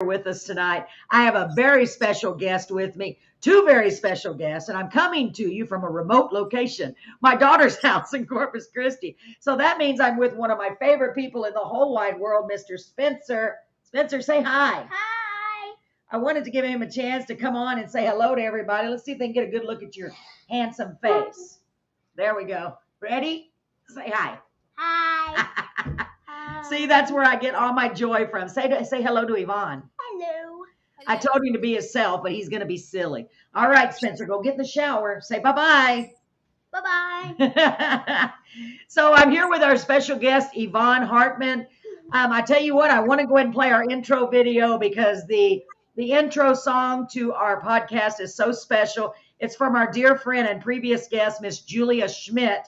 with us tonight. I have a very special guest with me, two very special guests, and I'm coming to you from a remote location, my daughter's house in Corpus Christi. So that means I'm with one of my favorite people in the whole wide world, Mr. Spencer. Spencer, say hi. Hi. I wanted to give him a chance to come on and say hello to everybody. Let's see if they can get a good look at your handsome face. There we go. Ready? Say hi. Hi. See, that's where I get all my joy from. Say hello to Yvonne. Hello. I told him to be himself, but he's going to be silly. All right, Spencer, go get in the shower. Say bye-bye. Bye-bye. So I'm here with our special guest, Yvonne Hartman. I tell you what, I want to go ahead and play our intro video because the intro song to our podcast is so special. It's from our dear friend and previous guest, Miss Julia Schmidt.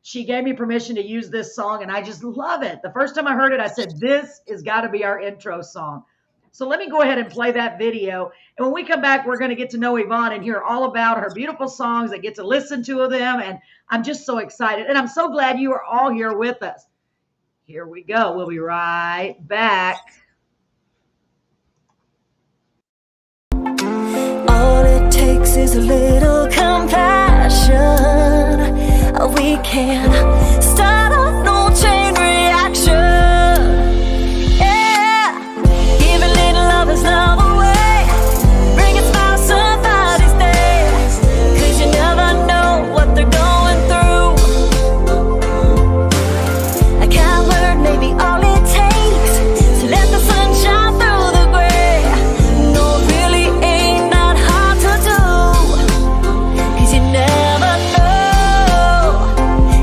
She gave me permission to use this song, and I just love it. The first time I heard it, I said, this has got to be our intro song. So let me go ahead and play that video. And when we come back, we're going to get to know Yvonne and hear all about her beautiful songs and get to listen to them. And I'm just so excited. And I'm so glad you are all here with us. Here we go. We'll be right back. All it takes is a little compassion. We can start a no chain reaction. Yeah, give a little love is love away. Bring a smile to somebody's day. 'Cause you never know what they're going through. A kind word may be all it takes. So let the sun shine through the gray. No, it really ain't that hard to do. 'Cause you never know.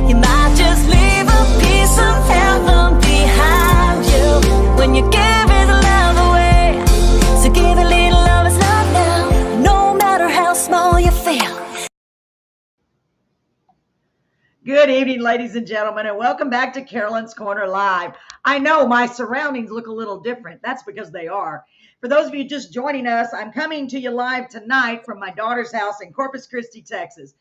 You might just leave a piece of heaven behind you when you give his love away. So give a little love is love now, no matter how small you feel. Good evening, ladies and gentlemen, and welcome back to Carolyn's Corner Live. I know my surroundings look a little different. That's because they are. For those of you just joining us, I'm coming to you live tonight from my daughter's house in Corpus Christi, Texas.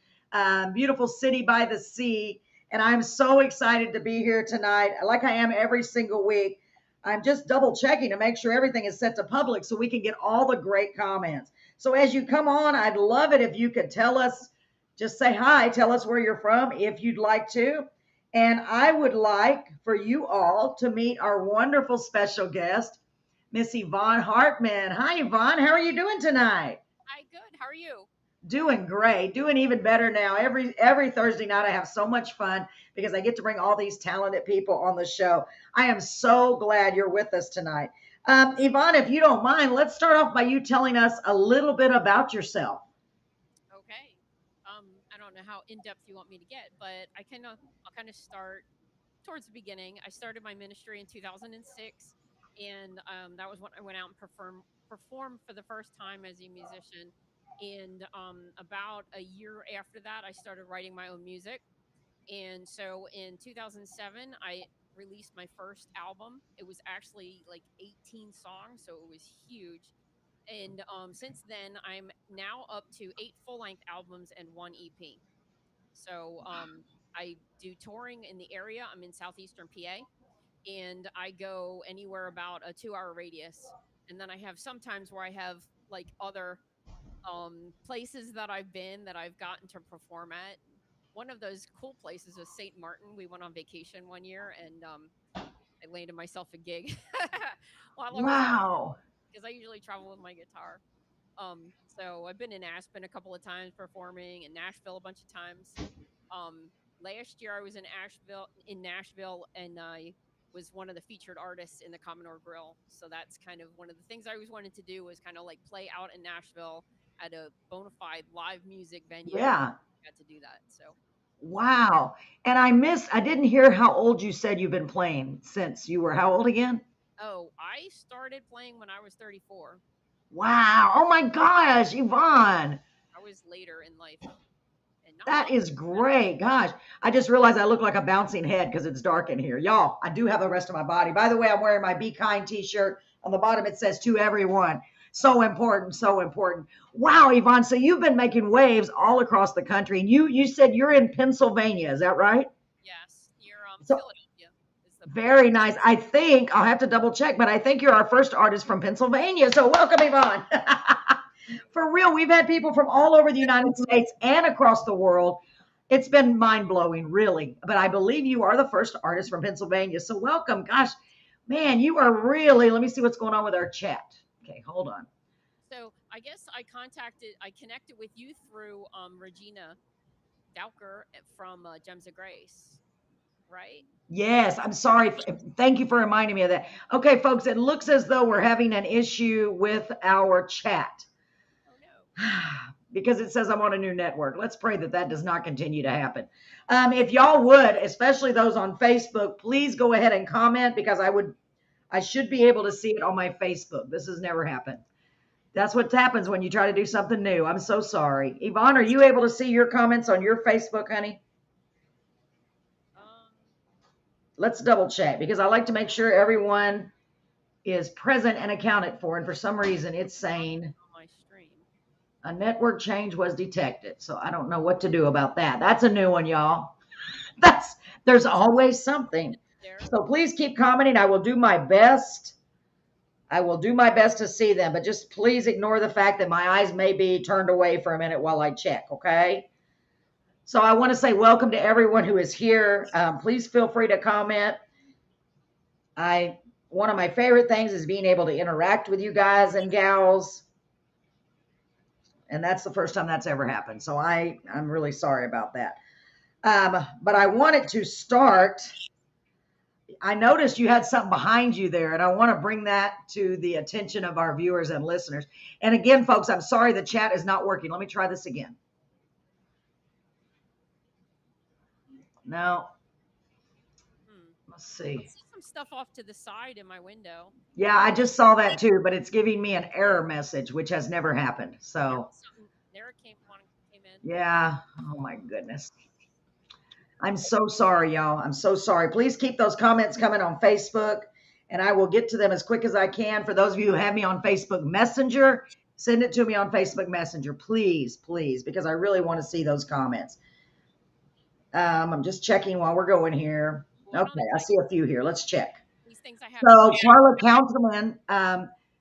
Beautiful city by the sea, and I'm so excited to be here tonight, like I am every single week. I'm just double checking to make sure everything is set to public so we can get all the great comments. So as you come on, I'd love it if you could tell us, just say hi, tell us where you're from if you'd like to. And I would like for you all to meet our wonderful special guest, Miss Yvonne Hartman. Hi, Yvonne. How are you doing tonight? Hi, good. How are you? Doing great, doing even better now. Every Thursday night I have so much fun because I get to bring all these talented people on the show. I am so glad you're with us tonight. Yvonne, if you don't mind, let's start off by you telling us a little bit about yourself. Okay. I don't know how in depth you want me to get, but I'll kind of start towards the beginning. I started my ministry in 2006, and that was when I went out and performed for the first time as a musician. And about a year after that, I started writing my own music. And so in 2007, I released my first album. It was actually like 18 songs, so it was huge. And since then, I'm now up to 8 full-length albums and 1 EP. So I do touring in the area. I'm in southeastern PA, and I go anywhere about a 2 hour radius. And then I have sometimes where I have like other places that I've been that I've gotten to perform at. One of those cool places was St. Martin. We went on vacation one year, and I landed myself a gig while I was out Wow. because I usually travel with my guitar. So I've been in Aspen a couple of times performing, in Nashville a bunch of times. Last year I was in Nashville, and I was one of the featured artists in the Commodore Grill. So that's kind of one of the things I always wanted to do, was kind of like play out in Nashville at a bona fide live music venue. Yeah. Got to do that. So Wow. And I didn't hear how old you said you've been playing since you were how old again? I started playing when I was 34. Wow. Oh my gosh, Yvonne. I was later in life, and not That long. is great. Gosh, I just realized I look like a bouncing head because it's dark in here. Y'all, I do have the rest of my body. By the way, I'm wearing my Be Kind t-shirt. On the bottom, it says to everyone. So important, so important. Wow, Yvonne, so you've been making waves all across the country. And you said you're in Pennsylvania, is that right? Yes, near So, Philadelphia is a Very pleasure. nice. I think I'll have to double check, but I think you're our first artist from Pennsylvania. So welcome, Yvonne. For real, we've had people from all over the United States and across the world. It's been mind blowing, really. But I believe you are the first artist from Pennsylvania. So welcome. Gosh, man, you are really, let me see what's going on with our chat. Okay, hold on. So I guess I connected with you through Regina Dowker from Gems of Grace, right? Yes, I'm sorry. Thank you for reminding me of that. Okay, folks, it looks as though we're having an issue with our chat. Oh no. Because it says I'm on a new network. Let's pray that that does not continue to happen. If y'all would, especially those on Facebook, please go ahead and comment because I should be able to see it on my Facebook. This has never happened. That's what happens when you try to do something new. I'm so sorry. Yvonne, are you able to see your comments on your Facebook, honey? Um, Let's double check because I like to make sure everyone is present and accounted for. And for some reason, it's saying on my stream. a network change was detected. So I don't know what to do about that. That's a new one, y'all. There's always something. There. So please keep commenting. I will do my best. I will do my best to see them, but just please ignore the fact that my eyes may be turned away for a minute while I check, okay? So I want to say welcome to everyone who is here. Please feel free to comment. One of my favorite things is being able to interact with you guys and gals. And that's the first time that's ever happened. So I'm really sorry about that. But I wanted to start. I noticed you had something behind you there, and I want to bring that to the attention of our viewers and listeners. And again, folks, I'm sorry the chat is not working. Let me try this again. No. Let's see. I see some stuff off to the side in my window. Yeah, I just saw that too, but it's giving me an error message, which has never happened. So, There it came in. yeah. Oh my goodness. I'm so sorry, y'all. I'm so sorry. Please keep those comments coming on Facebook, and I will get to them as quick as I can. For those of you who have me on Facebook Messenger, send it to me on Facebook Messenger, please, please, because I really want to see those comments. I'm just checking while we're going here. Okay, I see a few here. Let's check. These things I have. So Carla Councilman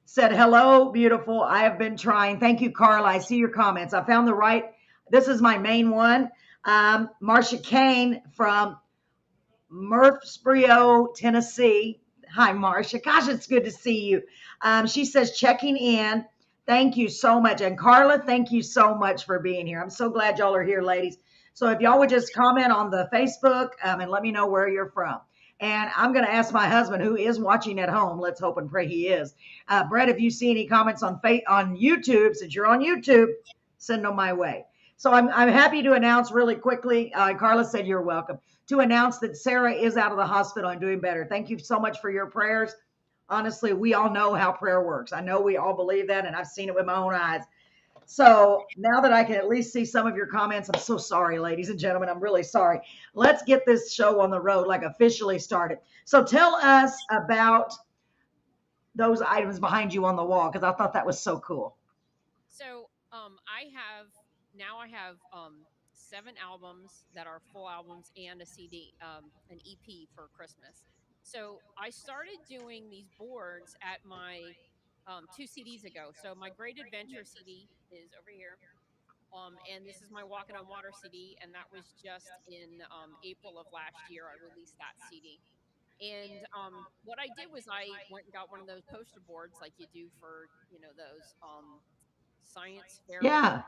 said, hello, beautiful. I have been trying. Thank you, Carla. I see your comments. I found the right. This is my main one. Marcia Kane from Murfreesboro, Tennessee. Hi, Marcia. Gosh, it's good to see you. She says, checking in. Thank you so much. And Carla, thank you so much for being here. I'm so glad y'all are here, ladies. So if y'all would just comment on the Facebook and let me know where you're from. And I'm going to ask my husband, who is watching at home. Let's hope and pray he is. Brett, if you see any comments on YouTube, since you're on YouTube, send them my way. So I'm happy to announce really quickly, Carla said you're welcome, to announce that Sarah is out of the hospital and doing better. Thank you so much for your prayers. Honestly, we all know how prayer works. I know we all believe that, and I've seen it with my own eyes. So now that I can at least see some of your comments, I'm so sorry, ladies and gentlemen. I'm really sorry. Let's get this show on the road, like officially started. So tell us about those items behind you on the wall, because I thought that was so cool. So I have 7 albums that are full albums and a CD, an EP for Christmas. So I started doing these boards at my 2 CDs ago. So my Great Adventure CD is over here. And this is my Walking on Water CD, and that was just in April of last year. I released that CD. And what I did was I went and got one of those poster boards like you do for, those science fair. Yeah.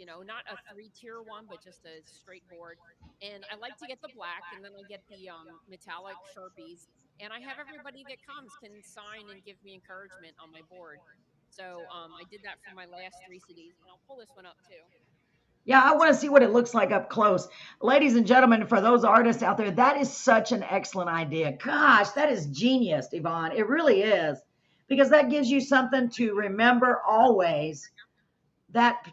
Not a 3-tier one, but just a straight board. And I like to get the black, and then I get the metallic Sharpies. And I have everybody that comes can sign and give me encouragement on my board. So I did that for my last 3 CDs, and I'll pull this one up too. Yeah, I want to see what it looks like up close. Ladies and gentlemen, for those artists out there, that is such an excellent idea. Gosh, that is genius, Yvonne. It really is. Because that gives you something to remember always, that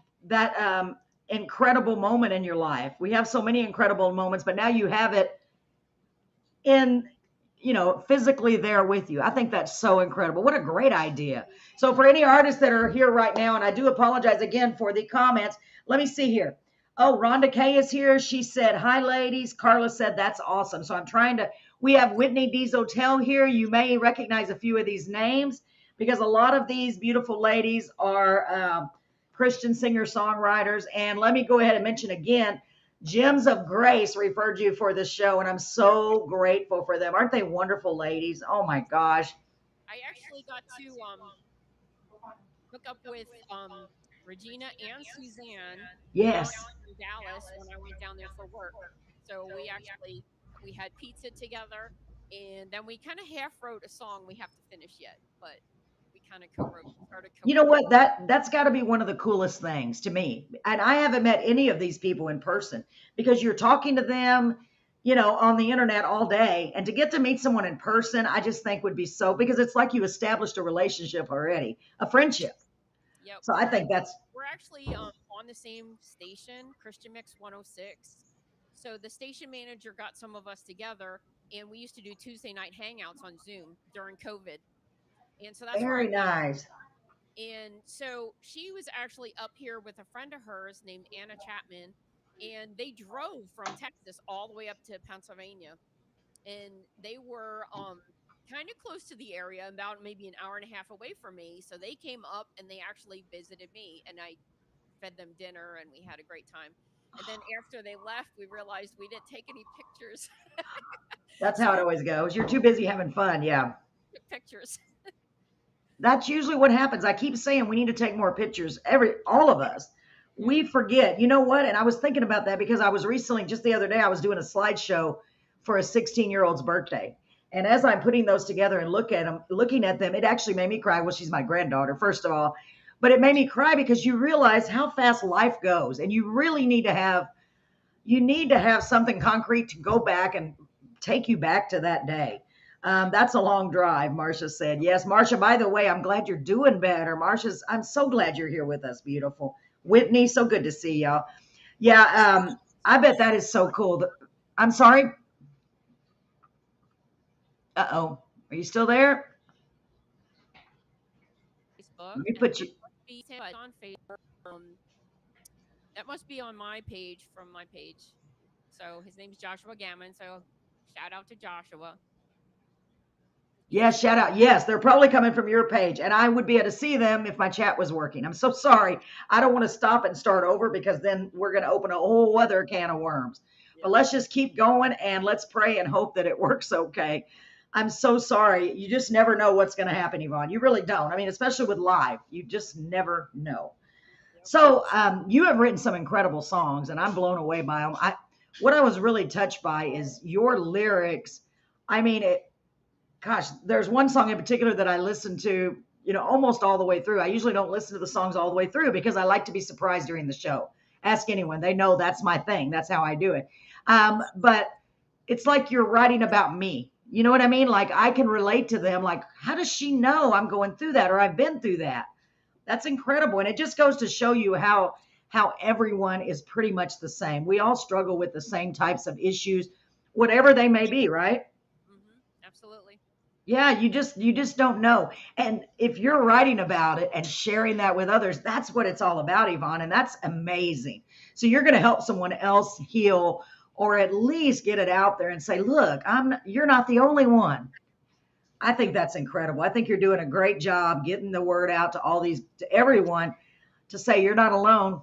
incredible moment in your life. We have so many incredible moments, but now you have it in, physically there with you. I think that's so incredible. What a great idea. So for any artists that are here right now, and I do apologize again for the comments, let me see here. Oh, Rhonda Kay is here. She said, hi, ladies. Carla said, that's awesome. So I'm trying to We have Whitney D's Hotel here. You may recognize a few of these names because a lot of these beautiful ladies are Christian singer-songwriters. And let me go ahead and mention again, Gems of Grace referred you for this show, and I'm so grateful for them. Aren't they wonderful ladies? Oh my gosh. I actually got to hook up with Regina and Suzanne down Yes. in Dallas when I went down there for work. So we had pizza together, and then we kind of half wrote a song we have to finish yet, but we kind of started You know co-writing. what? That's got to be one of the coolest things to me. And I haven't met any of these people in person because you're talking to them, on the internet all day, and to get to meet someone in person, I just think would be so because it's like you established a relationship already, a friendship. Yep, So I think that's we're actually on the same station, Christian Mix 106. So the station manager got some of us together, and we used to do Tuesday night hangouts on Zoom during COVID. And so that's where I very met. nice. And so she was actually up here with a friend of hers named Anna Chapman, and they drove from Texas all the way up to Pennsylvania. And they were kind of close to the area, about maybe an hour and a half away from me. So they came up and they actually visited me, and I fed them dinner and we had a great time. And then after they left, we realized we didn't take any pictures. That's So how it we always goes. You're too busy having fun. Yeah. took pictures. That's usually what happens. I keep saying we need to take more pictures. All of us, Yep. we forget. You know what? And I was thinking about that because I was recently, just the other day, I was doing a slideshow for a 16-year-old's birthday. And as I'm putting those together and looking at them, it actually made me cry. Well, she's my granddaughter, first of all, but it made me cry because you realize how fast life goes, and you really need to have something concrete to go back and take you back to that day. That's a long drive, Marcia said. Yes, Marcia, by the way, I'm glad you're doing better. I'm so glad you're here with us, beautiful. Whitney, so good to see y'all. Yeah, I bet that is so cool. I'm sorry. Uh-oh. Are you still there? Facebook. Let me Now put you. that must be on Facebook. That must be on my page from my page. So his name's Joshua Gammon. So shout out to Joshua. He's a Yes, shout out. Yes, they're probably coming from your page, and I would be able to see them if my chat was working. I'm so sorry. I don't want to stop and start over because then we're going to open a whole other can of worms. But yep. let's just keep going and let's pray and hope that it works okay. I'm so sorry. You just never know what's going to happen, Yvonne. You really don't. I mean, especially with live, you just never know. Yep. So you have written some incredible songs, and I'm blown away by them. What I was really touched by is your lyrics. I mean, gosh, there's one song in particular that I listened to, almost all the way through. I usually don't listen to the songs all the way through because I like to be surprised during the show. Ask anyone. They know that's my thing. That's how I do it. But it's like you're writing about me. You know what I mean? Like I can relate to them. Like, how does she know I'm going through that or I've been through that? That's incredible. And it just goes to show you how everyone is pretty much the same. We all struggle with the same types of issues, whatever they may be, right? Absolutely. Yeah, you just don't know. And if you're writing about it and sharing that with others, that's what it's all about, Yvonne, and that's amazing. So you're going to help someone else heal or at least get it out there and say, "Look, you're not the only one." I think that's incredible. I think you're doing a great job getting the word out to everyone to say you're not alone.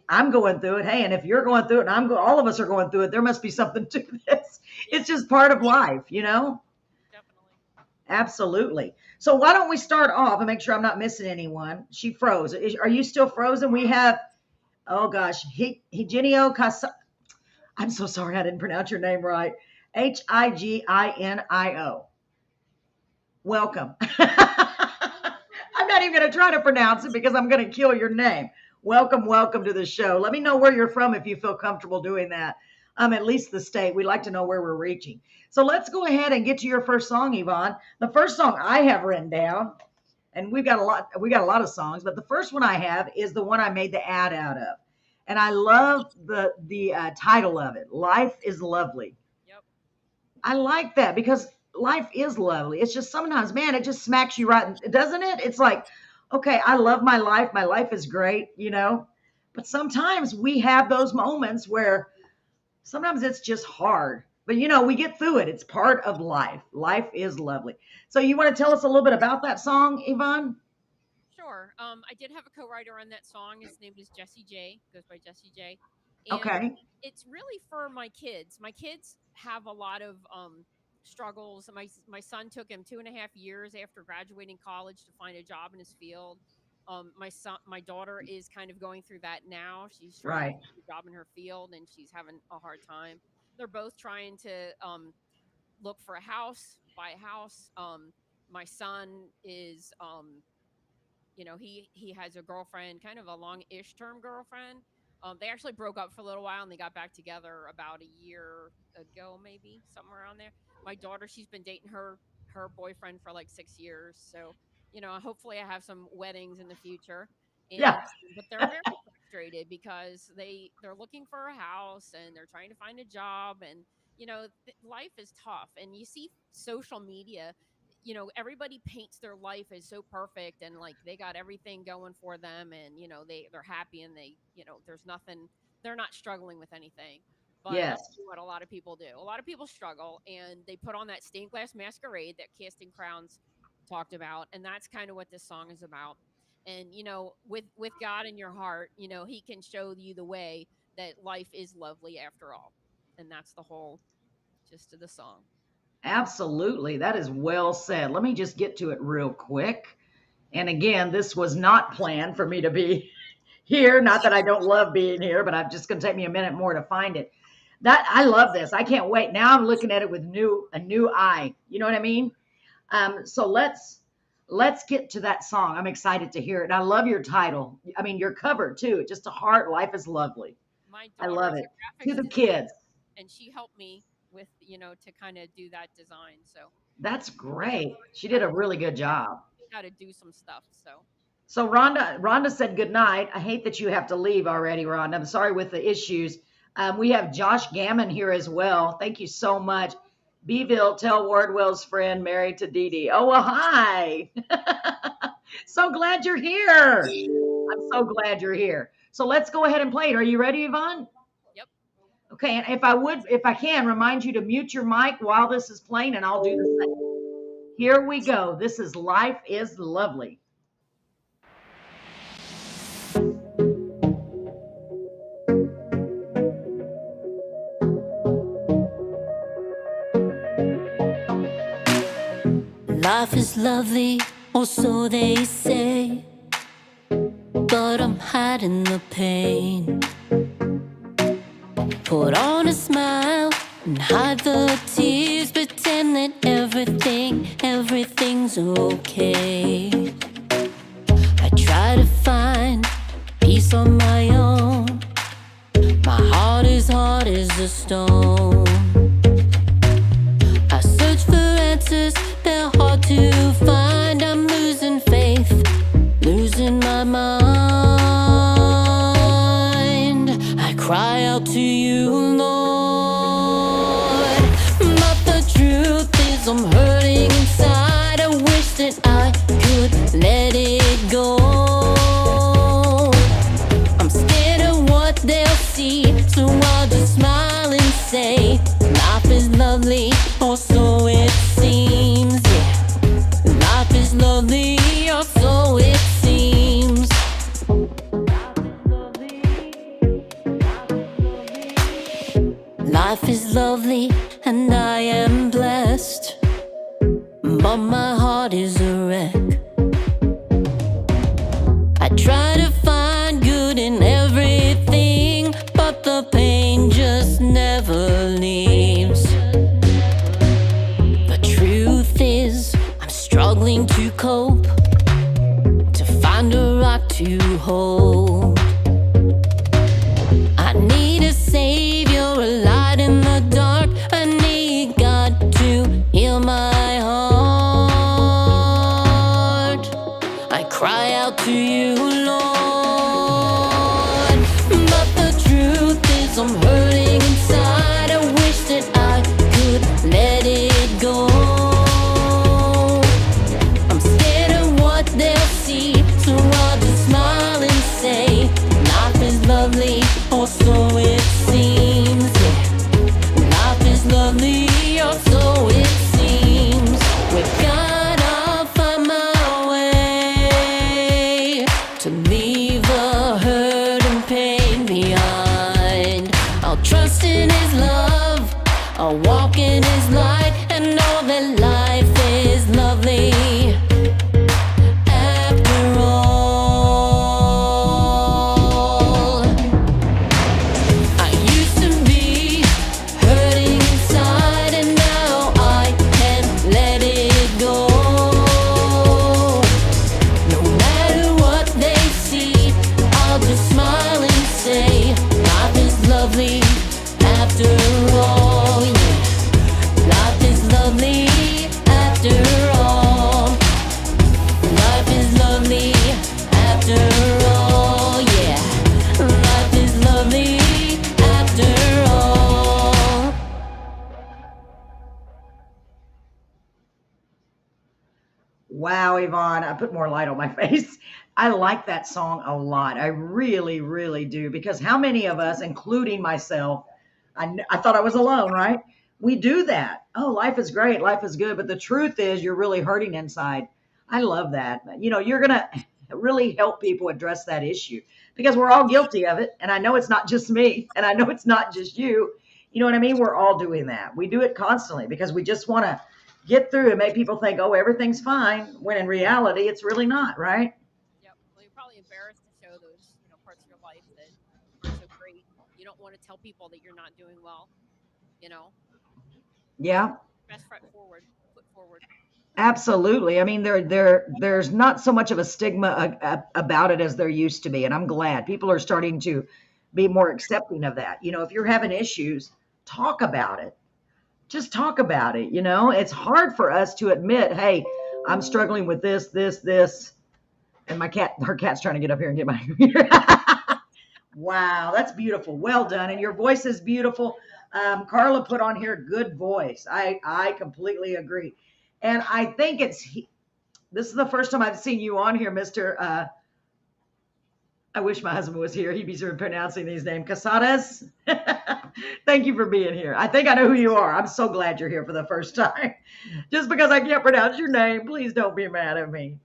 I'm going through it. Hey, and if you're going through it and all of us are going through it, there must be something to this. Yeah, It's just part of life, definitely. Absolutely. So why don't we start off and make sure I'm not missing anyone? She froze. Are you still frozen? We have, oh gosh, Higinio Casa. I'm so sorry I didn't pronounce your name right. Higinio. Welcome. I'm not even going to try to pronounce it because I'm going to kill your name. Welcome to the show. Let me know where you're from if you feel comfortable doing that. At least the state. We'd like to know where we're reaching. So let's go ahead and get to your first song, Yvonne. The first song I have written down, and we got a lot of songs, but the first one I have is the one I made the ad out of. And I love the title of it, Life is Lovely. Yep. I like that because life is lovely. It's just sometimes, man, it just smacks you right, doesn't it? It's like, okay, I love my life. My life is great, But sometimes we have those moments where sometimes it's just hard. But we get through it. It's part of life. Life is lovely. So you want to tell us a little bit about that song, Yvonne? Sure. I did have a co-writer on that song. His name is Jesse J. Goes by Jesse J. And Okay. it's really for my kids. My kids have a lot of struggles. My son took him 2.5 years after graduating college to find a job in his field. My daughter is kind of going through that now. She's trying to Right. find a job in her field, and she's having a hard time. They're both trying to look for a house, buy a house. My son is he has a girlfriend, kind of a long-ish term girlfriend. They actually broke up for a little while and they got back together about a year ago, maybe somewhere around there. My daughter, she's been dating her boyfriend for like 6 years, so hopefully I have some weddings in the future. Yeah. And but they're very frustrated because they're looking for a house and they're trying to find a job, and life is tough. And you see social media, everybody paints their life as so perfect and like they got everything going for them, and they're happy, and there's nothing, they're not struggling with anything. But I'll Yes. tell you what a lot of people do. A lot of people struggle and they put on that stained glass masquerade that Casting Crowns talked about, and that's kind of what this song is about. And with God in your heart, he can show you the way that life is lovely after all. And that's the whole gist of the song. Absolutely. That is well said. Let me just get to it real quick. And again, this was not planned for me to be here. Not that I don't love being here, but I'm just going to take me a minute more to find it. That I love this. I can't wait. Now I'm looking at it with a new eye. You know what I mean? So let's get to that song. I'm excited to hear it. And I love your title. I mean, your cover too. Just a heart. Life is lovely. My I daughter love is it. a To graphics the designer, kids. and she helped me with to kind of do that design. So That's I great. She did got a to really good job. how to do some stuff. So So Rhonda said good night. I hate that you have to leave already, Rhonda. I'm sorry with the issues. We have Josh Gammon here as well. Thank you so much. Beeville, tell Wardwell's friend married to Dee Dee. Oh, well, hi. So glad you're here. I'm so glad you're here. So let's go ahead and play it. Are you ready, Yvonne? yep. Okay, and if I can, remind you to mute your mic while this is playing, and I'll do the same. Here we go. This is Life is Lovely. Life is lovely, or so they say, but I'm hiding the pain. Put on a smile and hide the tears, pretend that everything's okay. I try to find peace on my own. My heart is hard as a stone. I search for answers, they're hard to find. I'm losing faith, losing my mind. I cry out to you, Lord, but the truth is I'm hurting inside. I wish that I could let it go. I'm scared of what they'll see, so I'll just smile and say life is lovely, or so it seems. Yeah, life is lovely, or so it seems. Life is lovely and I am blessed, but my heart is a wreck. I try to find good in everything, but the pain just never leaves. The truth is, I'm struggling to cope, to find a rock to hold. I need a savior, a light in the dark. I need God to heal my heart. I cry out to you, Lord, but the truth is I'm hurting inside. I wish that I could let it go. I'm scared of what they'll see, so I'll just smile and say life is lovely, or so it seems. Yeah, life is lovely. A walk in his light and know that life is lovely after all. I used to be hurting inside and now I can let it go. No matter what they see, I'll just smile and say life is lovely after all. Yeah, life is lovely after all. Life is lovely after all. Yeah, life is lovely after all. Wow, Yvonne, I put more light on my face. I like that song a lot. I really, really do. Because how many of us, including myself, I thought I was alone, right? We do that. Oh, life is great. Life is good. But the truth is, you're really hurting inside. I love that. You're going to really help people address that issue because we're all guilty of it. And I know it's not just me, and I know it's not just you. You know what I mean? We're all doing that. We do it constantly because we just want to get through and make people think, oh, everything's fine, when in reality, it's really not, right? Yep. Well, you're probably embarrassed to show those, parts of your life that aren't so great. You don't want to tell people that you're not doing well, you know. So Yeah, best foot forward. absolutely. I mean, there's not so much of a stigma about it as there used to be, and I'm glad people are starting to be more accepting of that. If you're having issues, talk about it. Just talk about it. It's hard for us to admit, hey, I'm struggling with this, and her cat's trying to get up here and get my computer. Wow, that's beautiful. Well done. And your voice is beautiful. Carla put on here good voice. I completely agree. And I think this is the first time I've seen you on here, Mr. I wish my husband was here. He'd be sort of pronouncing these names. Casares. Thank you for being here. I think I know who you are. I'm so glad you're here for the first time. Just because I can't pronounce your name, please don't be mad at me.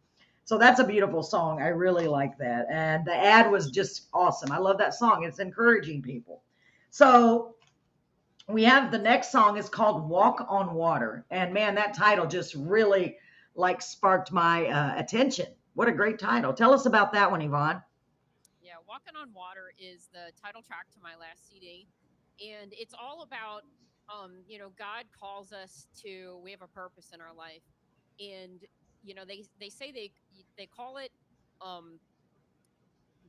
So that's a beautiful song. I really like that. And the ad was just awesome. I love that song. It's encouraging people. So we have the next song is called Walk on Water. And man, that title just really like sparked my attention. What a great title. Tell us about that one, Yvonne. Yeah, Walking on Water is the title track to my last CD. And it's all about, God calls us to, we have a purpose in our life. And, they say they call it, um,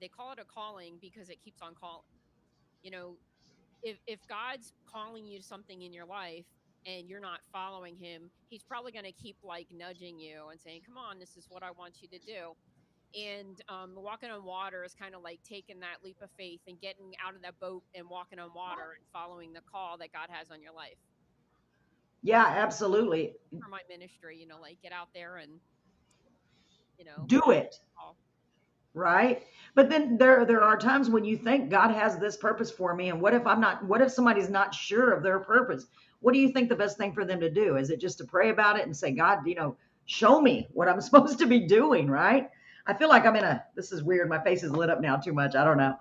they call it a calling because it keeps on calling. You know, if God's calling you to something in your life and you're not following him, he's probably going to keep like nudging you and saying, come on, this is what I want you to do. And walking on water is kind of like taking that leap of faith and getting out of that boat and walking on water and following the call that God has on your life. Yeah, So absolutely. for my ministry, like get out there and, Do follow it. the call. Right? But then there are times when you think God has this purpose for me, and what if somebody's not sure of their purpose? What do you think the best thing for them to do? Is it just to pray about it and say, God, show me what I'm supposed to be doing, right? I feel like this is weird. My face is lit up now too much. I don't know.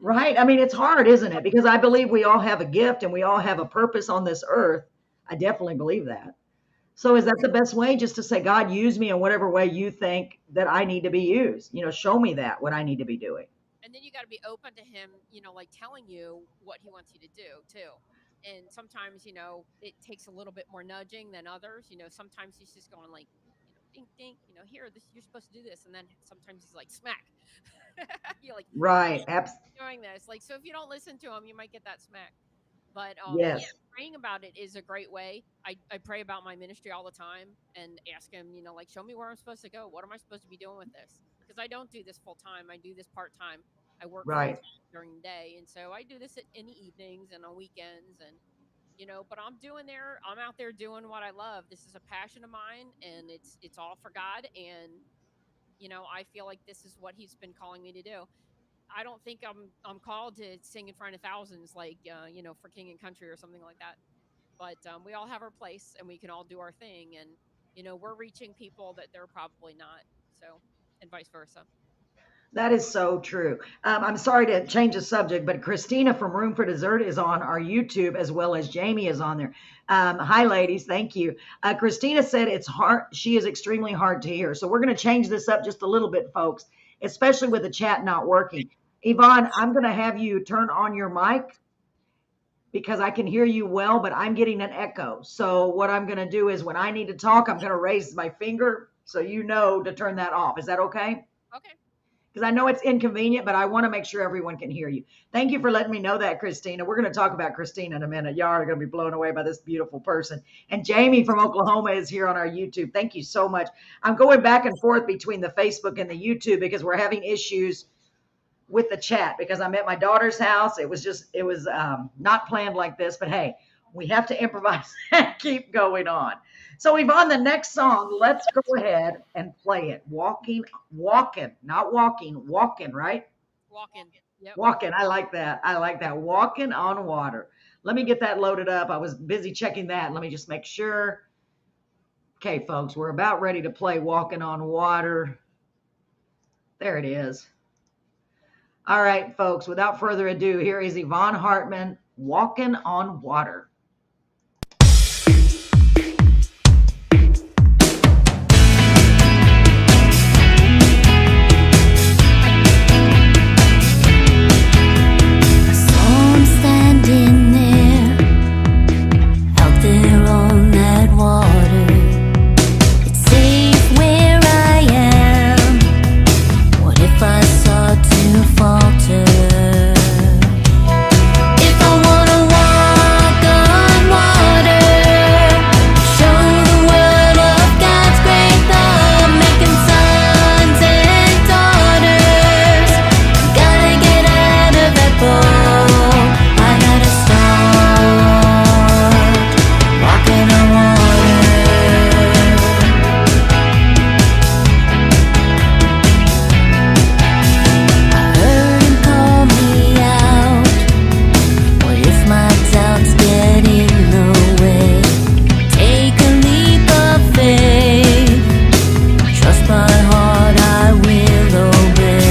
Right? I mean, it's hard, isn't it? Because I believe we all have a gift and we all have a purpose on this earth. I definitely believe that. So is that the best way, just to say, God, use me in whatever way you think that I need to be used? Show me that what I need to be doing. And then you got to be open to him, like telling you what he wants you to do too. And sometimes, it takes a little bit more nudging than others. Sometimes he's just going like, ding, ding, here, this, you're supposed to do this. And then sometimes he's like, smack. You're like, Right. doing this. Like, so if you don't listen to him, you might get that smack. But yeah, Yes. praying about it is a great way. I pray about my ministry all the time and ask him, like, show me where I'm supposed to go. What am I supposed to be doing with this? Because I don't do this full time. I do this part time. I work full Right. time during the day, and so I do this in the evenings and on weekends, and But I'm out there doing what I love. This is a passion of mine, and it's all for God. And I feel like this is what He's been calling me to do. I don't think I'm called to sing in front of thousands like for King and Country or something like that. But we all have our place and we can all do our thing, and we're reaching people that they're probably not. So, and vice versa. That is so true. I'm sorry to change the subject, but Christina from Room for Dessert is on our YouTube as well as Jamie is on there. Hi, ladies. Thank you. Christina said it's hard. She is extremely hard to hear. So we're going to change this up just a little bit, folks, especially with the chat not working. Yvonne, I'm going to have you turn on your mic because I can hear you well, but I'm getting an echo. So what I'm going to do is when I need to talk, I'm going to raise my finger so you know to turn that off. Is that okay? Okay. Because I know it's inconvenient, but I want to make sure everyone can hear you. Thank you for letting me know that, Christina. We're going to talk about Christina in a minute. Y'all are going to be blown away by this beautiful person. And Jamie from Oklahoma is here on our YouTube. Thank you so much. I'm going back and forth between the Facebook and the YouTube because we're having issues with the chat because I'm at my daughter's house. It was not planned like this, but hey, we have to improvise and keep going on. So Yvonne, the next song, let's go ahead and play it. Walking, not walking, walking, right? Walking. Yep. Walking. I like that. I like that. Walking on water. Let me get that loaded up. I was busy checking that. Let me just make sure. Okay, folks, we're about ready to play Walking on Water. There it is. All right, folks, without further ado, here is Yvonne Hartman, Walking on Water. So I'm standing there, out there on that water. It's safe where I am. What if I start to falter? If I wanna walk on water, show the world of God's great love, making sons and daughters. Gotta get out of that boat. I gotta start walking on water. I heard him call me out. What if my doubts get in the way? Take a leap of faith. Trust my heart, I will obey.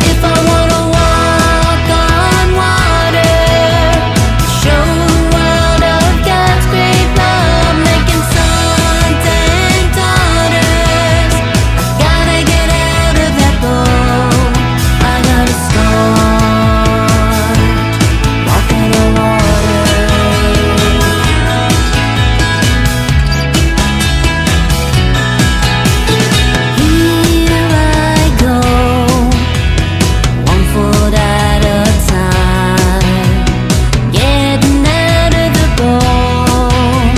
If I wanna walk on water, show the world of God's great love, making sons and daughters. I gotta get out of that boat. I gotta start walking on water. Here I go, one foot at a time, getting out of the boat.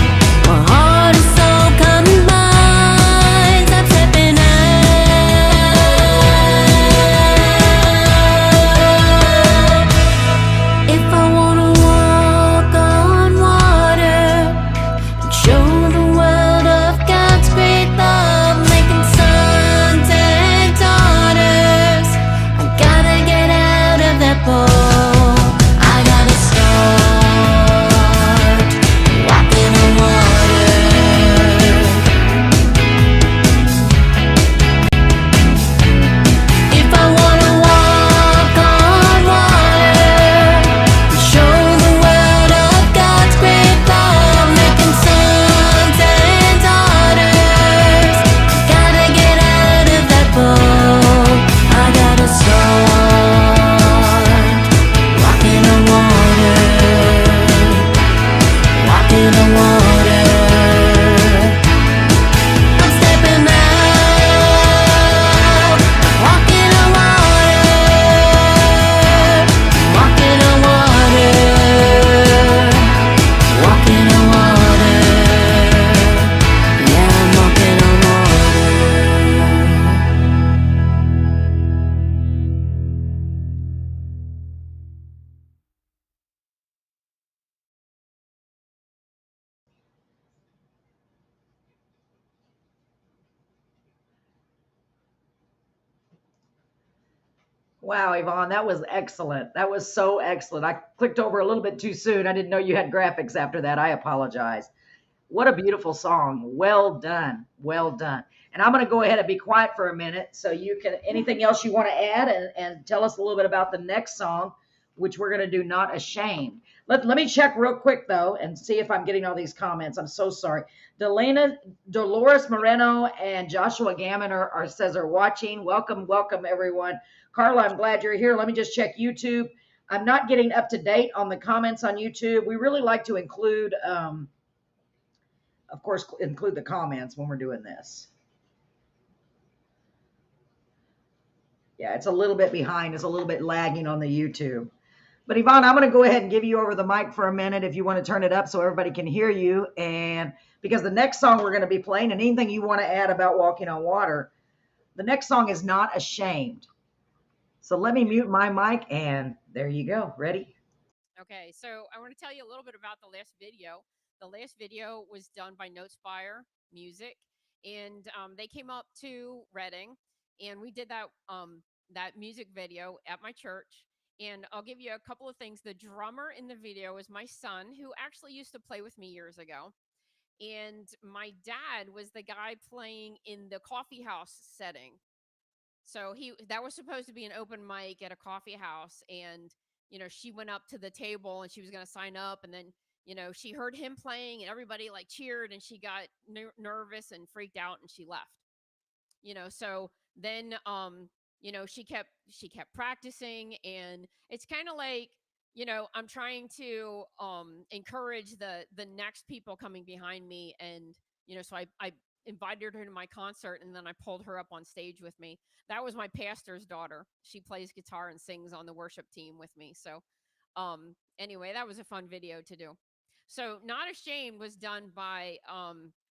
My heart and soul combines. I'm stepping out. If I wanna walk on water, show the world of God's great love, making sons and daughters. I gotta get out of that boat. I gotta start walking on water. If I wanna walk on water, show the world of God's great love, making sons and daughters. Gotta get out of that boat. I gotta start walking on water. Walking on water. I'm stepping out, walking on water, walking on water, walking on water. Yeah, I'm walking on water. Wow, Yvonne, that was excellent. That was so excellent. I clicked over a little bit too soon. I didn't know you had graphics after that. I apologize. What a beautiful song. Well done. Well done. And I'm going to go ahead and be quiet for a minute so you can, anything else you want to add and tell us a little bit about the next song, which we're going to do Not Ashamed. Let me check real quick though and see if I'm getting all these comments. I'm so sorry. Dolores Moreno and Joshua Gammon are watching. Welcome, welcome everyone. Carla, I'm glad you're here. Let me just check YouTube. I'm not getting up to date on the comments on YouTube. We really like to include, of course, include the comments when we're doing this. Yeah, it's a little bit behind. It's a little bit lagging on the YouTube. But Yvonne, I'm going to go ahead and give you over the mic for a minute if you want to turn it up so everybody can hear you. And because the next song we're going to be playing, and anything you want to add about Walking on Water, the next song is Not Ashamed. So let me mute my mic, and there you go. Ready? Okay, so I want to tell you a little bit about the last video. The last video was done by Notespire Music, and they came up to Reading, and we did that music video at my church. And I'll give you a couple of things. The drummer in the video is my son, who actually used to play with me years ago. And my dad was the guy playing in the coffee house setting. So that was supposed to be an open mic at a coffee house, and she went up to the table and she was going to sign up, and then she heard him playing and everybody like cheered, and she got nervous and freaked out and she left. So then she kept practicing, and it's kind of like I'm trying to encourage the next people coming behind me, and so I invited her to my concert, and then I pulled her up on stage with me. That was my pastor's daughter. She plays guitar and sings on the worship team with me. So anyway, that was a fun video to do. So Not Ashamed was done by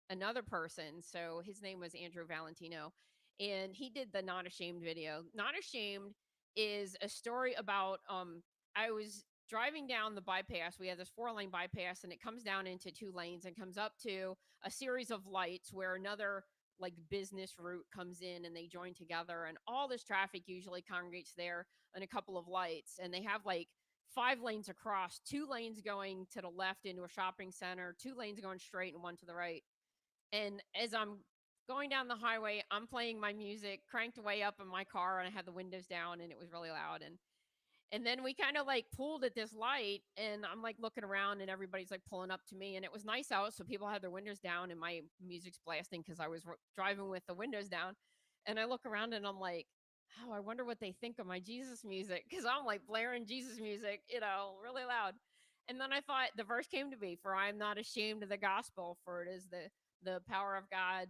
another person. So his name was Andrew Valentino, and he did the Not Ashamed video. Not Ashamed is a story about I was driving down the bypass. We have this 4-lane bypass, and it comes down into 2 lanes and comes up to a series of lights where another like business route comes in, and they join together, and all this traffic usually congregates there on a couple of lights, and they have like 5 lanes across, 2 lanes going to the left into a shopping center, 2 lanes going straight and 1 to the right. And as I'm going down the highway, I'm playing my music cranked way up in my car, and I had the windows down, and it was really loud. And then we kind of like pulled at this light, and I'm like looking around, and everybody's like pulling up to me, and it was nice out. So people had their windows down, and my music's blasting because I was driving with the windows down. And I look around, and I'm like, oh, I wonder what they think of my Jesus music, because I'm like blaring Jesus music, really loud. And then I thought the verse came to me, for I am not ashamed of the gospel, for it is the power of God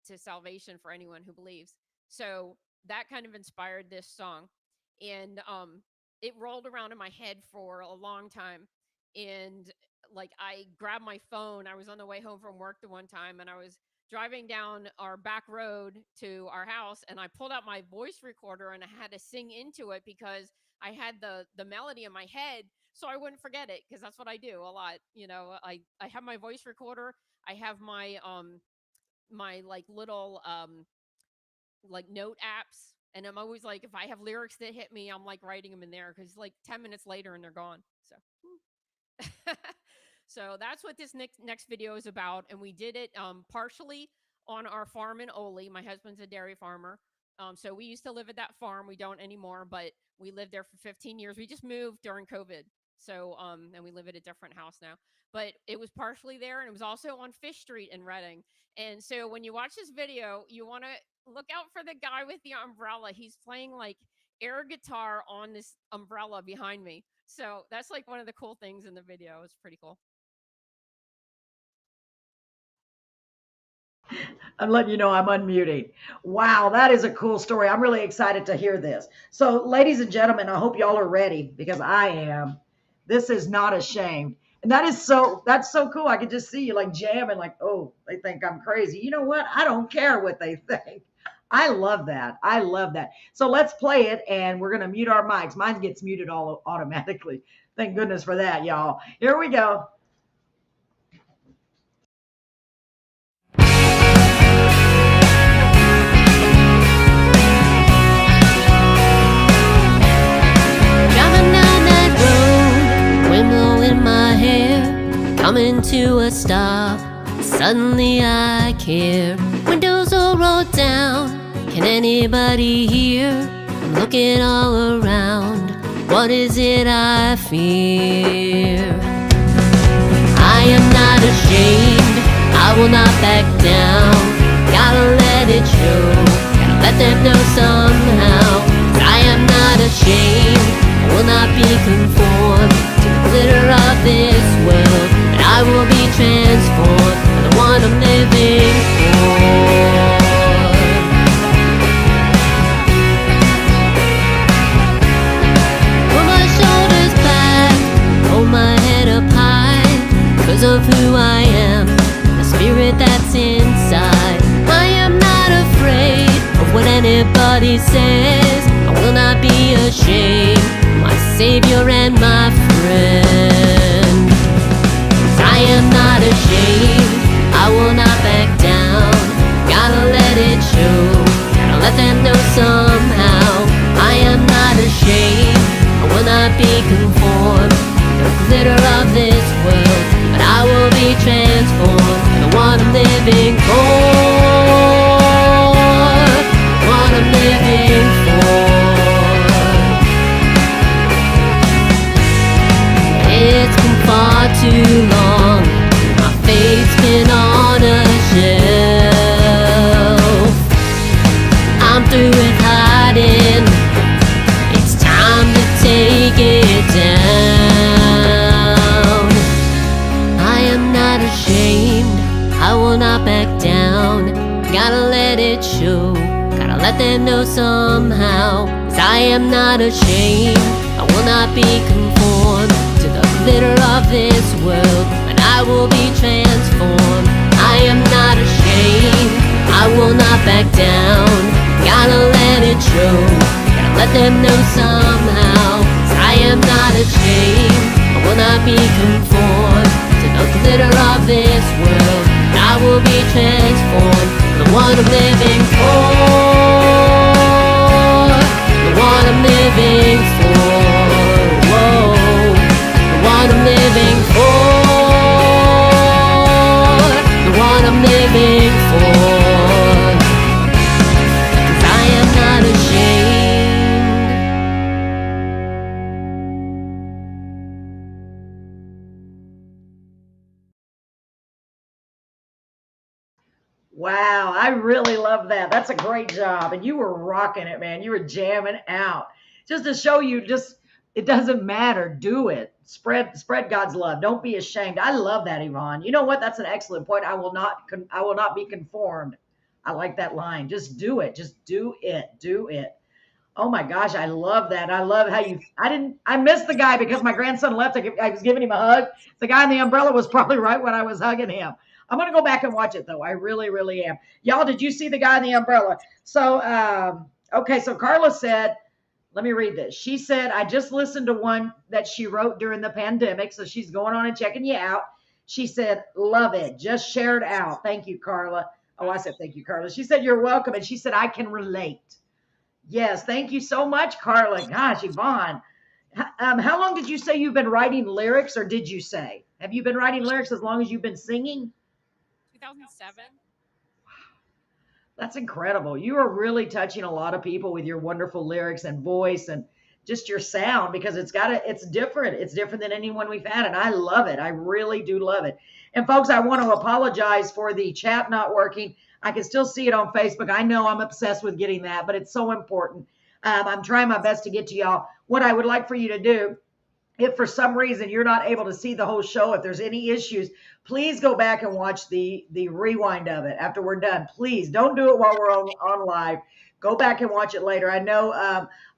to salvation for anyone who believes. So that kind of inspired this song. And it rolled around in my head for a long time. And like I grabbed my phone. I was on the way home from work the one time, and I was driving down our back road to our house, and I pulled out my voice recorder, and I had to sing into it because I had the melody in my head so I wouldn't forget it, because that's what I do a lot. I have my voice recorder. I have my my like little like note apps. And I'm always like, if I have lyrics that hit me, I'm like writing them in there, because like 10 minutes later and they're gone. So, so that's what this next video is about. And we did it partially on our farm in Ole. My husband's a dairy farmer. So we used to live at that farm. We don't anymore, but we lived there for 15 years. We just moved during COVID. So, and we live at a different house now, but it was partially there, and it was also on Fish Street in Reading. And so when you watch this video, you want to look out for the guy with the umbrella. He's playing like air guitar on this umbrella behind me. So that's like one of the cool things in the video. It's pretty cool. I'm letting you know I'm unmuting. Wow, that is a cool story. I'm really excited to hear this. So, ladies and gentlemen, I hope y'all are ready, because I am. This is Not Ashamed. And that's so cool. I could just see you like jamming, like, oh, they think I'm crazy. You know what? I don't care what they think. I love that. I love that. So let's play it, and we're going to mute our mics. Mine gets muted all automatically. Thank goodness for that, y'all. Here we go. Driving down that road, wind blowing my hair, coming to a stop. Suddenly I care. Windows all rolled down. Can anybody hear? I'm looking all around. What is it I fear? I am not ashamed. I will not back down. Gotta let it show. Gotta let them know somehow. I am not ashamed. I will not be conformed to the glitter of this world. But I will be transformed by the one I'm living for. Put my shoulders back, hold my head up high, 'cause of who I am, the spirit that's inside. I am not afraid of what anybody says. I will not be ashamed, my savior and my friend. 'Cause I am not ashamed, I will not back down. Gotta let it show, gotta let them know somehow. I am not ashamed, I will not be conformed to the glitter of this world. But I will be transformed by the one I'm living for. What I'm living for. It's been far too long, my faith's been on a shelf. I'm through with hiding, it's time to take it down. I am not ashamed, I will not back down. Gotta let it show, gotta let them know somehow. 'Cause I am not ashamed, I will not be conformed to the glitter of this world. And I will be transformed. I am not ashamed, I will not back down. Gotta let it show, gotta let them know somehow. 'Cause I am not ashamed, I will not be conformed to the glitter of this world. I will be transformed, the one I'm living for. The one I'm living for. Whoa. The one I'm living for. The one I'm living for. 'Cause I am not ashamed. Wow, I really love that. That's a great job. And you were rocking it, man. You were jamming out. Just to show you just it doesn't matter. Do it. Spread God's love. Don't be ashamed. I love that, Yvonne. You know what? That's an excellent point. I will not be conformed. I like that line. Just do it. Just do it. Do it. Oh my gosh, I love that. I love how I missed the guy because my grandson left. I was giving him a hug. The guy in the umbrella was probably right when I was hugging him. I'm going to go back and watch it though. I really, really am. Y'all, did you see the guy in the umbrella? So, okay. So Carla said, let me read this. She said, I just listened to one that she wrote during the pandemic. So she's going on and checking you out. She said, love it. Just shared out. Thank you, Carla. Oh, I said, thank you, Carla. She said, you're welcome. And she said, I can relate. Yes, thank you so much, Carla. Gosh, Yvonne, how long did you say you've been writing lyrics, or did you say? Have you been writing lyrics as long as you've been singing? 2007. That's incredible. You are really touching a lot of people with your wonderful lyrics and voice and just your sound because it's different. It's different than anyone we've had. And I love it. I really do love it. And folks, I want to apologize for the chat not working. I can still see it on Facebook. I know I'm obsessed with getting that, but it's so important. I'm trying my best to get to y'all. What I would like for you to do, if for some reason you're not able to see the whole show, if there's any issues, please go back and watch the rewind of it after we're done. Please don't do it while we're on live. Go back and watch it later. I know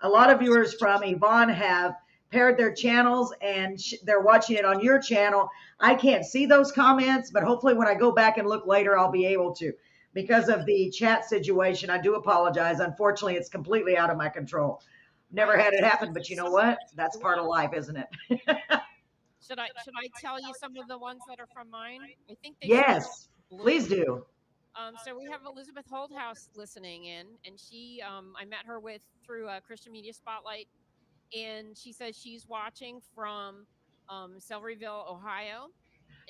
a lot of viewers from Yvonne have paired their channels and they're watching it on your channel. I can't see those comments, but hopefully when I go back and look later, I'll be able to. Because of the chat situation, I do apologize. Unfortunately, it's completely out of my control. Never had it happen, but you know what? That's part of life, isn't it? Should I tell you some of the ones that are from mine? I think they should Yes, bloom. please do. So we have Elizabeth Holdhouse listening in, and I met her with through Christian Media Spotlight, and she says she's watching from Selleryville, Ohio,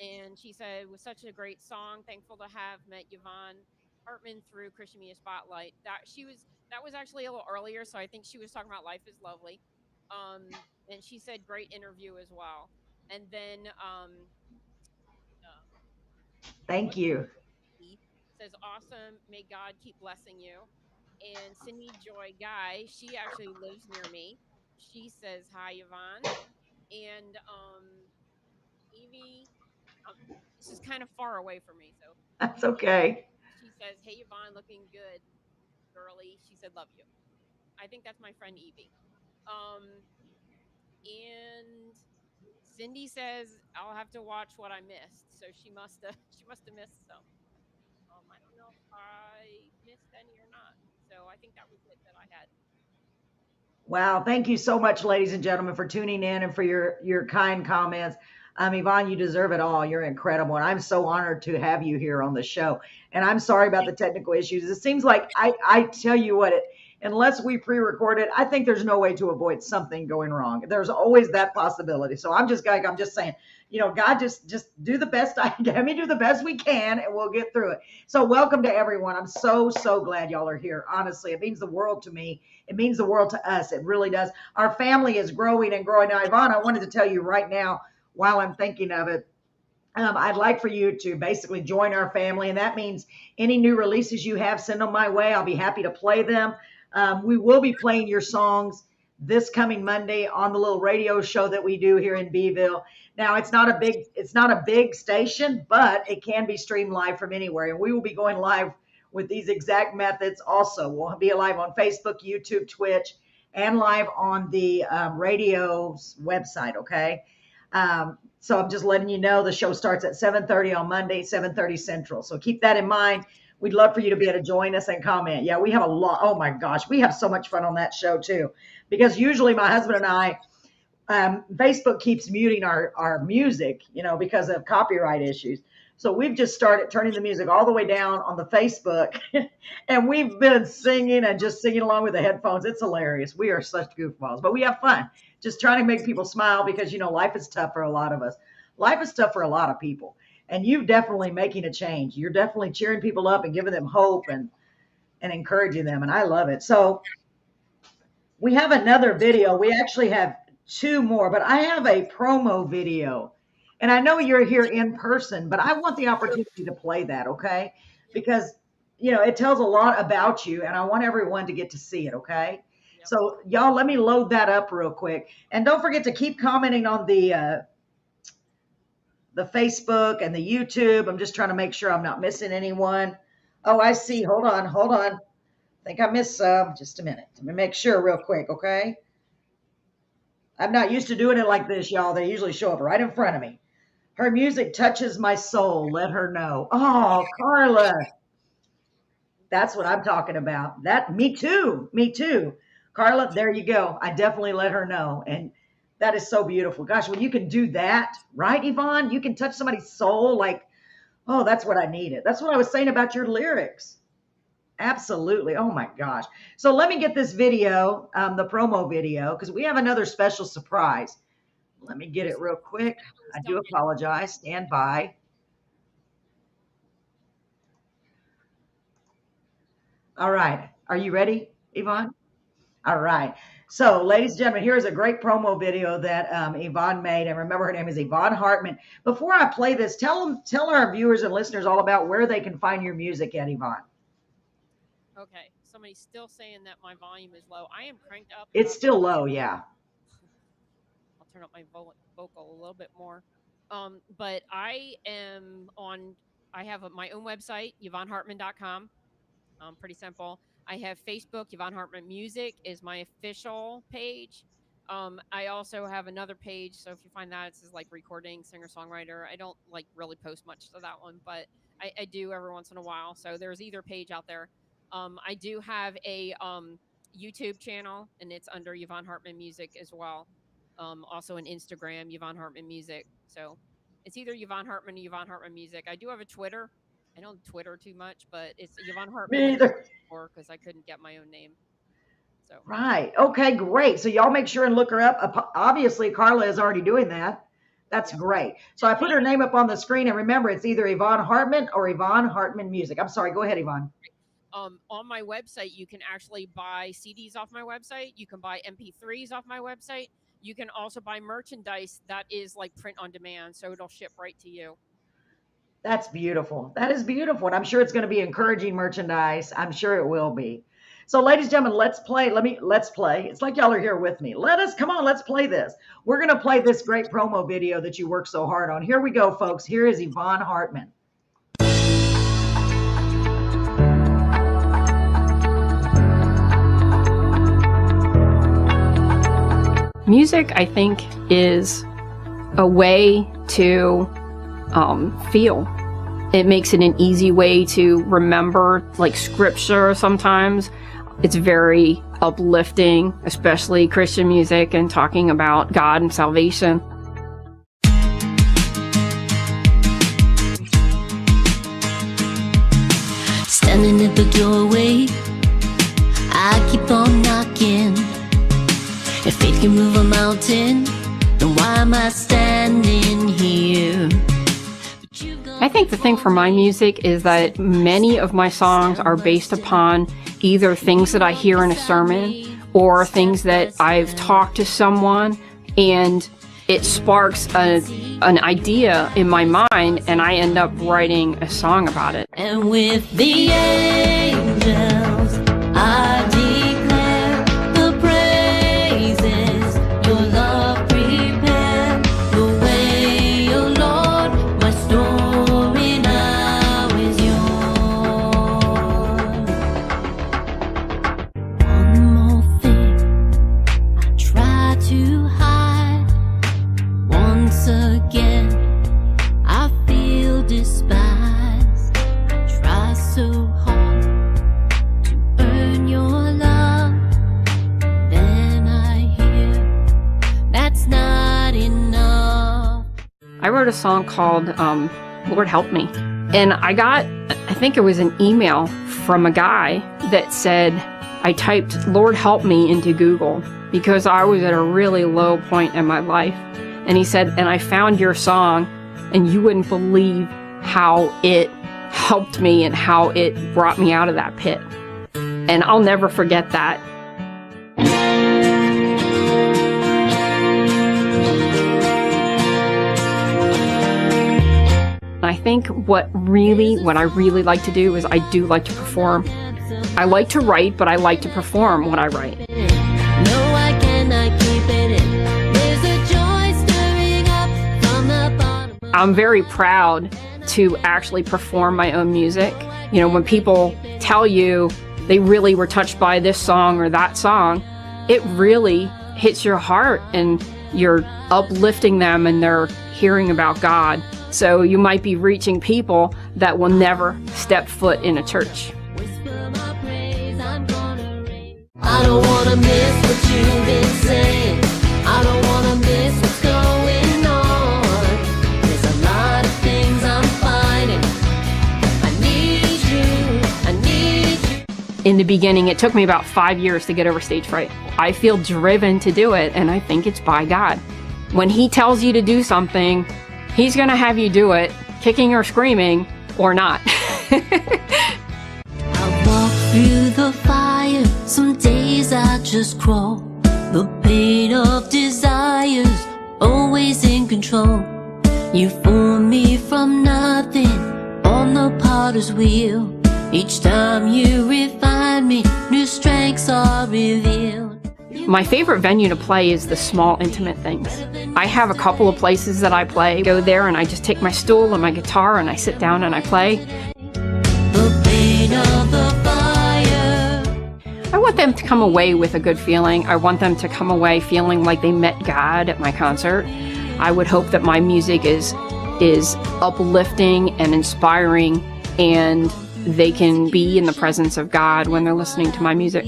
And she said it was such a great song. Thankful to have met Yvonne Hartman through Christian Media Spotlight. That was actually a little earlier, so I think she was talking about Life is Lovely. And she said great interview as well. And then uh, Thank what's her you. name? Says awesome. May God keep blessing you. And Cindy Joy Guy, she actually lives near me. She says hi, Yvonne. And Evie, um, this is kind of far away from me, so That's Evie, okay. she says, "Hey Yvonne, looking good, girly." She said, "Love you." I think that's my friend Evie. Um, and Cindy says I'll have to watch what I missed, so she must have she must have missed some. I don't know if I missed any or not. So I think that was it that I had. Wow, thank you so much, ladies and gentlemen, for tuning in and for your kind comments. Yvonne, you deserve it all. You're incredible, and I'm so honored to have you here on the show. And I'm sorry about the technical issues. It seems like I tell you what, unless we pre-record it, I think there's no way to avoid something going wrong. There's always that possibility. So I'm just saying, God, just do the best I can. Let me do the best we can, and we'll get through it. So welcome to everyone. I'm so glad y'all are here. Honestly, it means the world to me. It means the world to us. It really does. Our family is growing and growing. Now, Yvonne, I wanted to tell you right now, while I'm thinking of it, I'd like for you to basically join our family, and that means any new releases you have, send them my way. I'll be happy to play them. We will be playing your songs this coming Monday on the little radio show that we do here in Beeville. Now, it's not a big station, but it can be streamed live from anywhere, and we will be going live with these exact methods. Also, we'll be live on Facebook, YouTube, Twitch, and live on the radio's website. Okay. So I'm just letting you know the show starts at 7:30 on Monday, 7:30 Central. So keep that in mind. We'd love for you to be able to join us and comment. Yeah, we have a lot. Oh my gosh, we have so much fun on that show too, because usually my husband and I, Facebook keeps muting our music, because of copyright issues. So we've just started turning the music all the way down on the Facebook, and we've been singing and just singing along with the headphones. It's hilarious. We are such goofballs, but we have fun just trying to make people smile because life is tough for a lot of us. Life is tough for a lot of people, and you definitely making a change. You're definitely cheering people up and giving them hope and encouraging them, and I love it. So we have another video. We actually have two more, but I have a promo video. And I know you're here in person, but I want the opportunity to play that, okay? Yep. Because, it tells a lot about you, and I want everyone to get to see it, okay? Yep. So, y'all, let me load that up real quick. And don't forget to keep commenting on the Facebook and the YouTube. I'm just trying to make sure I'm not missing anyone. Oh, I see. Hold on. I think I missed some. Just a minute. Let me make sure real quick, okay? I'm not used to doing it like this, y'all. They usually show up right in front of me. Her music touches my soul. Let her know. Oh, Carla. That's what I'm talking about. Me too. Me too. Carla, there you go. I definitely let her know. And that is so beautiful. Gosh, when you can do that, right, Yvonne? You can touch somebody's soul like, oh, that's what I needed. That's what I was saying about your lyrics. Absolutely. Oh my gosh. So let me get this video, the promo video, because we have another special surprise. Let me get it real quick. I do apologize. Stand by. All right. Are you ready, Yvonne? All right. So, ladies and gentlemen, here's a great promo video that Yvonne made. And remember, her name is Yvonne Hartman. Before I play this, tell our viewers and listeners all about where they can find your music at, Yvonne. Okay. Somebody's still saying that my volume is low. I am cranked up. It's still low, yeah. I'll turn up my vocal a little bit more. But I am on. I have my own website, YvonneHartman.com. Pretty simple. I have Facebook. Yvonne Hartman Music is my official page. I also have another page. So if you find that, it says like recording, singer songwriter. I don't like really post much to that one, but I do every once in a while. So there's either page out there. I do have a YouTube channel, and it's under Yvonne Hartman Music as well. Also an Instagram, Yvonne Hartman Music. So it's either Yvonne Hartman or Yvonne Hartman Music. I do have a Twitter. I don't Twitter too much, but it's Yvonne Hartman. Me either. Because I couldn't get my own name. So right. Okay, great. So y'all make sure and look her up. Obviously, Carla is already doing that. That's great. So I put her name up on the screen, and remember, it's either Yvonne Hartman or Yvonne Hartman Music. I'm sorry. Go ahead, Yvonne. On my website, you can actually buy CDs off my website. You can buy MP3s off my website. You can also buy merchandise that is like print on demand, so it'll ship right to you. That's beautiful. That is beautiful. And I'm sure it's going to be encouraging merchandise. I'm sure it will be. So, ladies and gentlemen, let's play. Let's play. It's like y'all are here with me. Come on, let's play this. We're going to play this great promo video that you worked so hard on. Here we go, folks. Here is Yvonne Hartman. Music, I think, is a way to feel. It makes it an easy way to remember, like scripture sometimes. It's very uplifting, especially Christian music and talking about God and salvation. Standing at the doorway, I keep on knocking. If faith can move a mountain, then why am I standing here? I think the thing for my music is that many of my songs are based upon either things that I hear in a sermon or things that I've talked to someone and it sparks an idea in my mind and I end up writing a song about it. And with the angels, I declare the praises your love prepared. The way, oh Lord, my story now is yours. One more thing I try to hide. Once again, I feel despised. I try so hard to earn your love. Then I hear that's not enough. I wrote a song called Lord Help Me. And I think it was an email from a guy that said, I typed Lord Help Me into Google because I was at a really low point in my life. And he said, and I found your song and you wouldn't believe how it helped me and how it brought me out of that pit. And I'll never forget that. I think what I really like to do is I do like to perform. I like to write, but I like to perform what I write. No, I cannot keep it in. There's a joy stirring up from the bottom of I'm very proud to actually perform my own music. You know, when people tell you they really were touched by this song or that song, it really hits your heart and you're uplifting them and they're hearing about God. So you might be reaching people that will never step foot in a church. whisper my praise, I'm gonna raise. I don't wanna miss what you've been saying. I don't wanna miss what's going on. There's a lot of things I'm fighting. I need you. In the beginning, it took me about 5 years to get over stage fright. I feel driven to do it, and I think it's by God. When He tells you to do something, He's gonna have you do it, kicking or screaming, or not. I walk through the fire, some days I just crawl. The pain of desires, always in control. You form me from nothing, on the potter's wheel. Each time you refine me, new strengths are revealed. My favorite venue to play is the small, intimate things. I have a couple of places that I play. Go there and I just take my stool and my guitar and I sit down and I play. The pain of the fire. I want them to come away with a good feeling. I want them to come away feeling like they met God at my concert. I would hope that my music is uplifting and inspiring and they can be in the presence of God when they're listening to my music.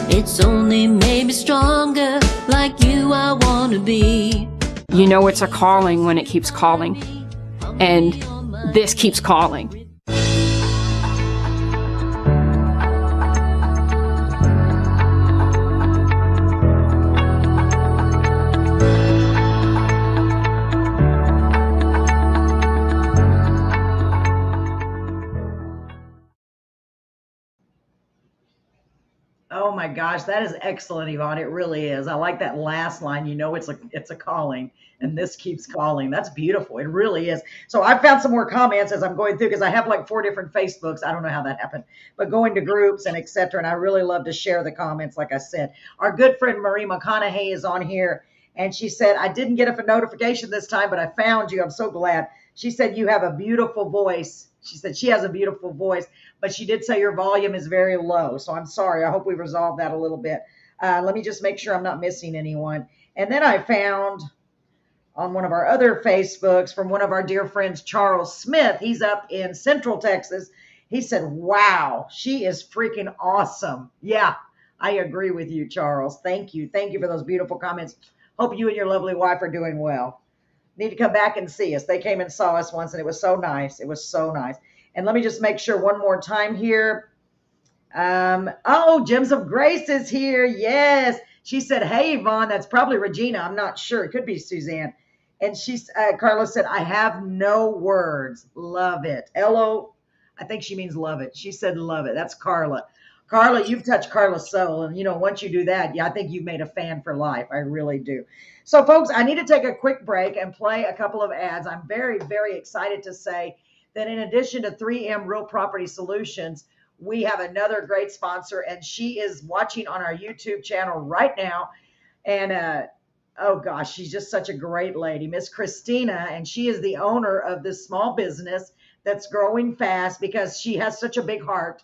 It's only made me stronger, like you I wanna be. You know it's a calling when it keeps calling. And this keeps calling. gosh, that is excellent, Yvonne. It really is. I like that last line. It's a calling, and this keeps calling. That's beautiful. It really is. So I found some more comments as I'm going through because I have like 4 different Facebooks. I don't know how that happened, but going to groups and etc. And I really love to share the comments. Like I said, our good friend Marie McConaughey is on here, and she said, "I didn't get a notification this time, but I found you. I'm so glad." She said, "You have a beautiful voice." She said she has a beautiful voice, but she did say your volume is very low. So I'm sorry. I hope we resolved that a little bit. Let me just make sure I'm not missing anyone. And then I found on one of our other Facebooks from one of our dear friends, Charles Smith. He's up in Central Texas. He said, "Wow, she is freaking awesome." Yeah, I agree with you, Charles. Thank you. Thank you for those beautiful comments. Hope you and your lovely wife are doing well. Need to come back and see us. They came and saw us once, and it was so nice. It was so nice. And let me just make sure one more time here. Gems of Grace is here. Yes. She said, "Hey, Yvonne." That's probably Regina. I'm not sure. It could be Suzanne. And Carla said, "I have no words. Love it." I think she means love it. She said, "Love it." That's Carla. Carla, you've touched Carla's soul. And, once you do that, yeah, I think you've made a fan for life. I really do. So, folks, I need to take a quick break and play a couple of ads. I'm very, very excited to say that in addition to 3M Real Property Solutions, we have another great sponsor, and she is watching on our YouTube channel right now. And, oh, gosh, she's just such a great lady, Miss Christina, and she is the owner of this small business that's growing fast because she has such a big heart.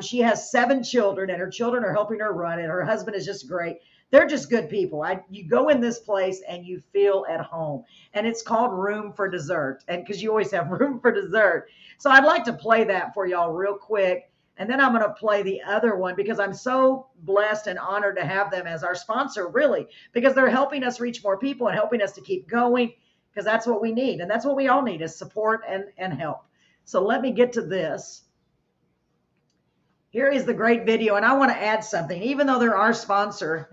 She has 7 children, and her children are helping her run it. Her husband is just great. They're just good people. You go in this place and you feel at home, and it's called Room for Dessert, and because you always have room for dessert. So I'd like to play that for y'all real quick, and then I'm going to play the other one because I'm so blessed and honored to have them as our sponsor, really, because they're helping us reach more people and helping us to keep going, because that's what we need, and that's what we all need is support and help. So let me get to this. Here is the great video, and I want to add something. Even though they're our sponsor,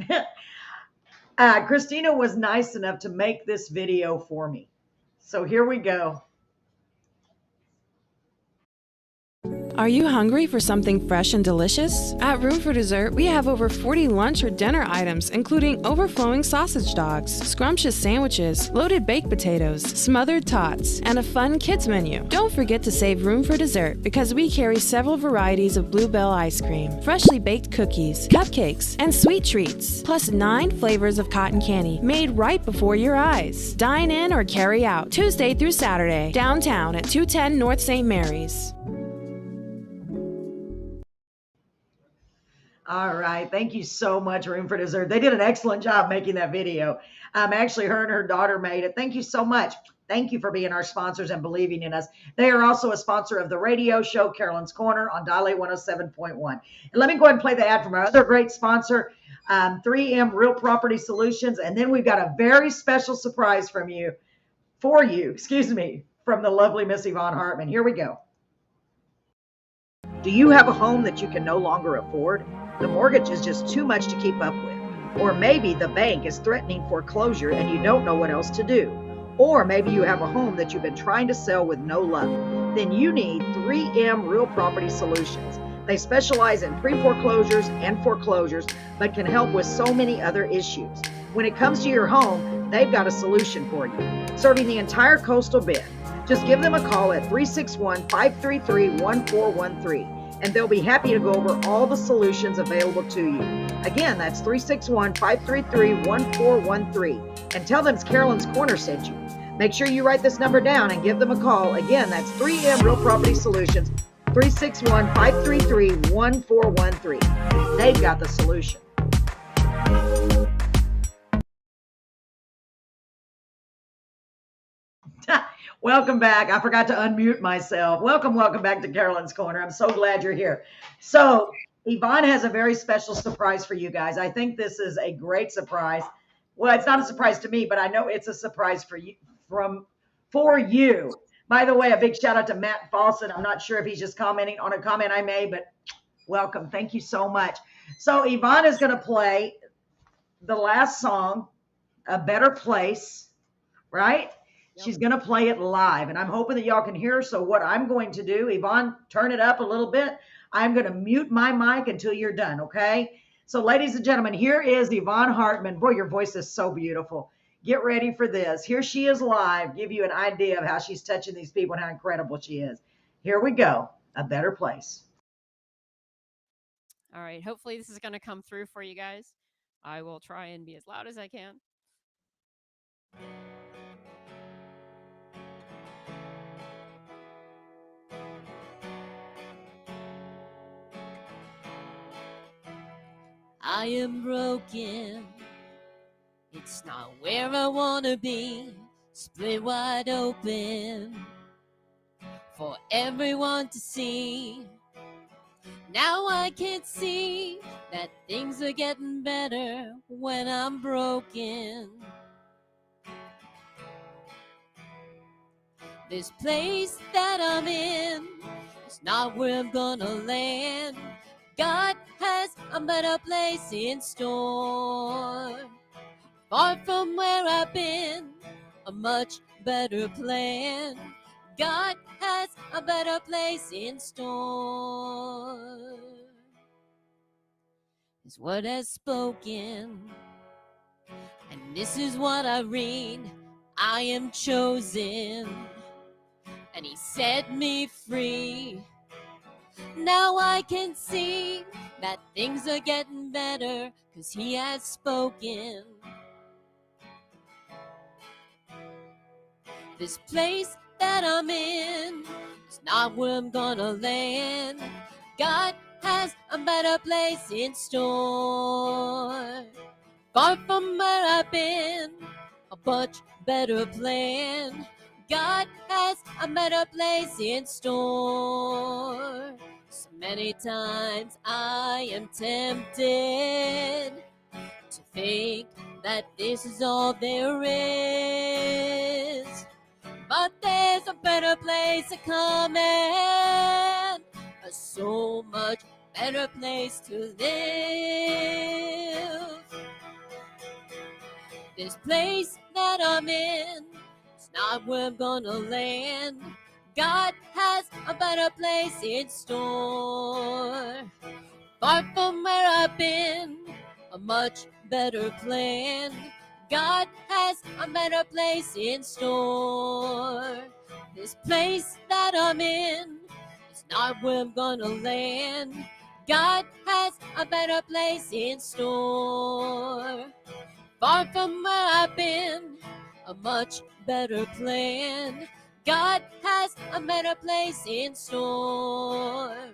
Christina was nice enough to make this video for me. So here we go. Are you hungry for something fresh and delicious? At Room for Dessert, we have over 40 lunch or dinner items, including overflowing sausage dogs, scrumptious sandwiches, loaded baked potatoes, smothered tots, and a fun kids menu. Don't forget to save room for dessert because we carry several varieties of Bluebell ice cream, freshly baked cookies, cupcakes, and sweet treats, plus 9 flavors of cotton candy made right before your eyes. Dine in or carry out, Tuesday through Saturday, downtown at 210 North St. Mary's. All right. Thank you so much, Room for Dessert. They did an excellent job making that video. Actually, her and her daughter made it. Thank you so much. Thank you for being our sponsors and believing in us. They are also a sponsor of the radio show, Carolyn's Corner, on Dial 107.1. And let me go ahead and play the ad from our other great sponsor, 3M Real Property Solutions. And then we've got a very special surprise from the lovely Miss Yvonne Hartman. Here we go. Do you have a home that you can no longer afford? The mortgage is just too much to keep up with. Or maybe the bank is threatening foreclosure and you don't know what else to do. Or maybe you have a home that you've been trying to sell with no luck. Then you need 3M Real Property Solutions. They specialize in pre-foreclosures and foreclosures, but can help with so many other issues. When it comes to your home, they've got a solution for you, serving the entire coastal bend. Just give them a call at 361-533-1413. And they'll be happy to go over all the solutions available to you. Again, that's 361-533-1413. And tell them it's Carolyn's Corner sent you. Make sure you write this number down and give them a call. Again, that's 3M Real Property Solutions, 361-533-1413. They've got the solution. Welcome back. I forgot to unmute myself. Welcome back to Carolyn's Corner. I'm so glad you're here. So Yvonne has a very special surprise for you guys. I think this is a great surprise. Well, it's not a surprise to me, but I know it's a surprise for you. By the way, a big shout out to Matt Fawcett. I'm not sure if he's just commenting on a comment I made, but welcome. Thank you so much. So Yvonne is going to play the last song, A Better Place, right? She's going to play it live, and I'm hoping that y'all can hear her. So what I'm going to do, Yvonne, turn it up a little bit. I'm going to mute my mic until you're done, okay? So, ladies and gentlemen, here is Yvonne Hartman. Boy, your voice is so beautiful. Get ready for this. Here she is live, give you an idea of how she's touching these people and how incredible she is. Here we go. A better place. All right. Hopefully, this is going to come through for you guys. I will try and be as loud as I can. I am broken. It's not where I want to be. Split wide open for everyone to see. Now I can see that things are getting better when I'm broken. This place that I'm in is not where I'm gonna land. God has a better place in store. Far from where I've been, a much better plan. God has a better place in store. Is what has spoken, and this is what I read. I am chosen, and he set me free. Now I can see that things are getting better, 'cause he has spoken. This place that I'm in is not where I'm gonna land. God has a better place in store. Far from where I've been, a much better plan. God has a better place in store. So many times I am tempted to think that this is all there is. But there's a better place coming, a so much better place to live. This place that I'm in is not where I'm gonna land. God has a better place in store. Far from where I've been, a much better plan. God has a better place in store. This place that I'm in is not where I'm gonna land. God has a better place in store. Far from where I've been, a much better plan. God has a better place in store.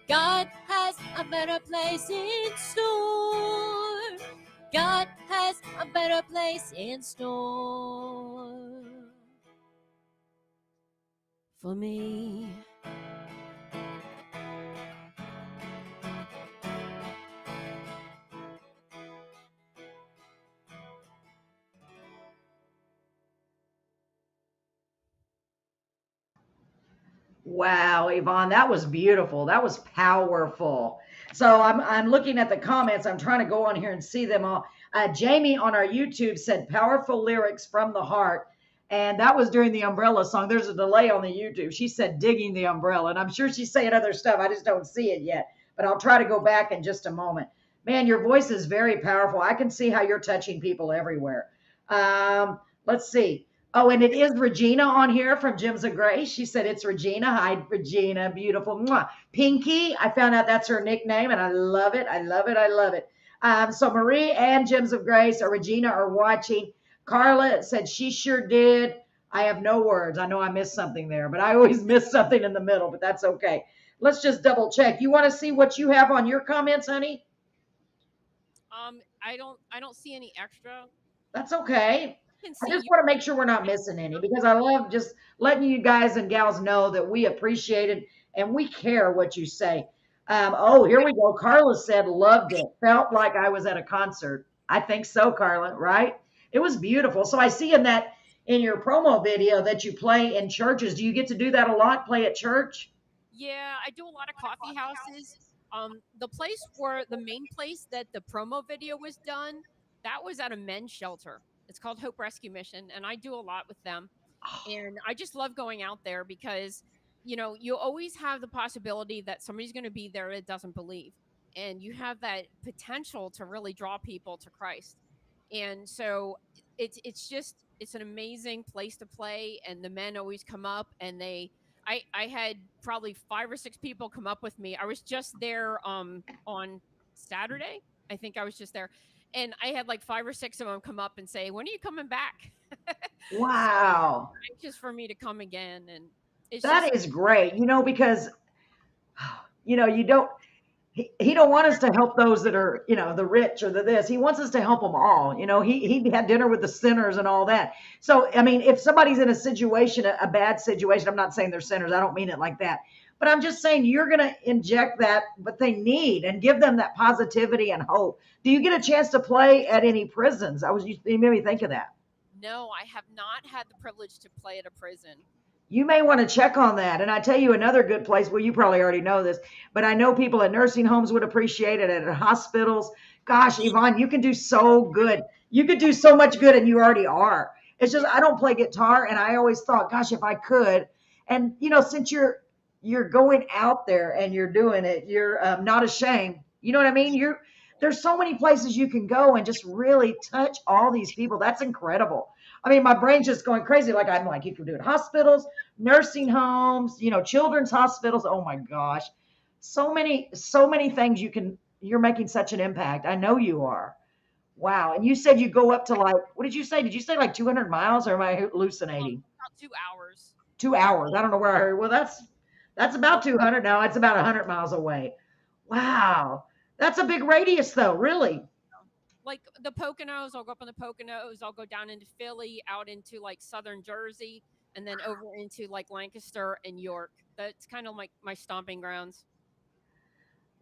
God has a better place in store. God has a better place in store for me. Wow, Yvonne, that was beautiful. That was powerful. So I'm looking at the comments. I'm trying to go on here and see them all. Jamie on our YouTube said powerful lyrics from the heart. And that was during the umbrella song. There's a delay on the YouTube. She said digging the umbrella. And I'm sure she's saying other stuff. I just don't see it yet. But I'll try to go back in just a moment. Man, your voice is very powerful. I can see how you're touching people everywhere. Let's see. Oh, and it is Regina on here from Gems of Grace. She said it's Regina. Hi, Regina. Beautiful. Mwah. Pinky. I found out that's her nickname, and I love it. I love it. I love it. So Marie and Gems of Grace or Regina are watching. Carla said she sure did. I have no words. I know I missed something there, but I always miss something in the middle, but that's okay. Let's just double check. You want to see what you have on your comments, honey? I don't see any extra. That's okay. I can I see just you. want to make sure we're not missing any because I love just letting you guys and gals know that we appreciate it and we care what you say. Oh, here we go. Carla said, loved it. Felt like I was at a concert. I think so, Carla, right? It was beautiful. So I see in that in your promo video that you play in churches. Do you get to do that a lot? Play at church? Yeah, I do a lot of coffee houses. The place where the main place that the promo video was done, that was at a men's shelter. It's called Hope Rescue Mission, and I do a lot with them. And I just love going out there because, you always have the possibility that somebody's going to be there that doesn't believe. and you have that potential to really draw people to Christ. And so it's an amazing place to play, and the men always come up, and I had probably 5 or 6 people come up with me. I was just there on Saturday. I think I was just there, and I had like 5 or 6 of them come up and say, "When are you coming back?" So Wow. anxious for me to come again, and it's just That is great, because, you don't, he don't want us to help those that are, the rich or the this. He wants us to help them all. He had dinner with the sinners and all that. So, I mean, if somebody's in a situation, a bad situation, I'm not saying they're sinners. I don't mean it like that. But I'm just saying you're going to inject that what they need and give them that positivity and hope. Do you get a chance to play at any prisons? You made me think of that. no, I have not had the privilege to play at a prison. You may want to check on that. And I tell you another good place. Well, you probably already know this, but I know people at nursing homes would appreciate it, and at hospitals. Gosh, Yvonne, you can do so good. You could do so much good, and you already are. It's just I don't play guitar, and I always thought, gosh, if I could. And since you're going out there and you're doing it, you're not ashamed. You know what I mean? There's so many places you can go and just really touch all these people. That's incredible. I mean, my brain's just going crazy. I'm like, you can do it hospitals, nursing homes, children's hospitals. Oh my gosh. So many things you're making such an impact. I know you are. Wow. And you said you go up to what did you say? Did you say like 200 miles, or am I hallucinating? About 2 hours. 2 hours. I don't know where I heard. Well, that's about 200 now. It's about 100 miles away. Wow. That's a big radius though, really. Like the Poconos, I'll go up on the Poconos. I'll go down into Philly, out into like southern Jersey, and then over into like Lancaster and York. That's kind of like my stomping grounds.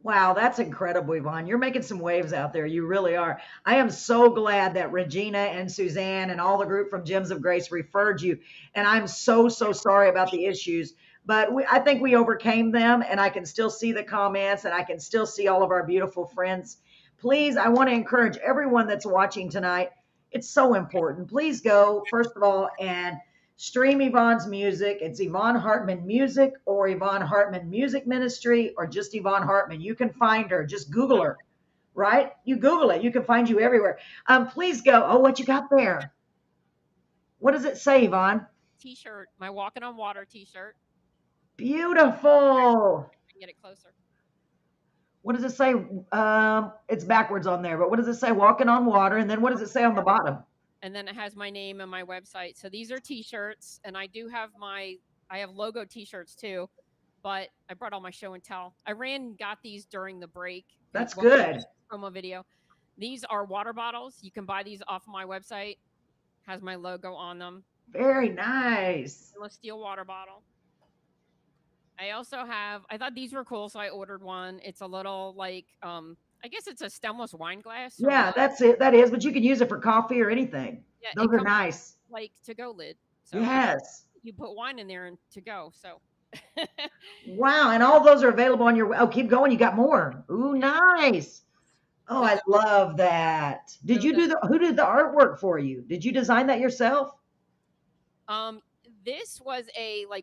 Wow, that's incredible, Yvonne. You're making some waves out there. You really are. I am so glad that Regina and Suzanne and all the group from Gems of Grace referred you. And I'm so, so sorry about the issues. But I think we overcame them, and I can still see the comments, and I can still see all of our beautiful friends. Please, I want to encourage everyone that's watching tonight. It's so important. Please go, first of all, and stream Yvonne's music. It's Yvonne Hartman Music or Yvonne Hartman Music Ministry or just Yvonne Hartman. You can find her. Just Google her, right? You Google it. You can find you everywhere. Please go. Oh, what you got there? What does it say, Yvonne? T-shirt, my Walking on Water T-shirt. Beautiful. I can get it closer. What does it say? It's backwards on there, but what does it say? Walking on water. And then what does it say on the bottom? And then it has my name and my website. So these are T-shirts, and I have logo T-shirts too, but I brought all my show and tell. I got these during the break. That's good. Promo video. These are water bottles. You can buy these off of my website. Has my logo on them. Very nice. A steel water bottle. I thought these were cool, so I ordered one. It's a little I guess it's a stemless wine glass. Yeah, that's it. That is, but you can use it for coffee or anything. Yeah, those are nice. Like to-go lid. So yes. You put wine in there and to go. So. Wow, and all those are available on your. Oh, keep going. You got more. Ooh, nice. Oh, I love that. Who did the artwork for you? Did you design that yourself? This was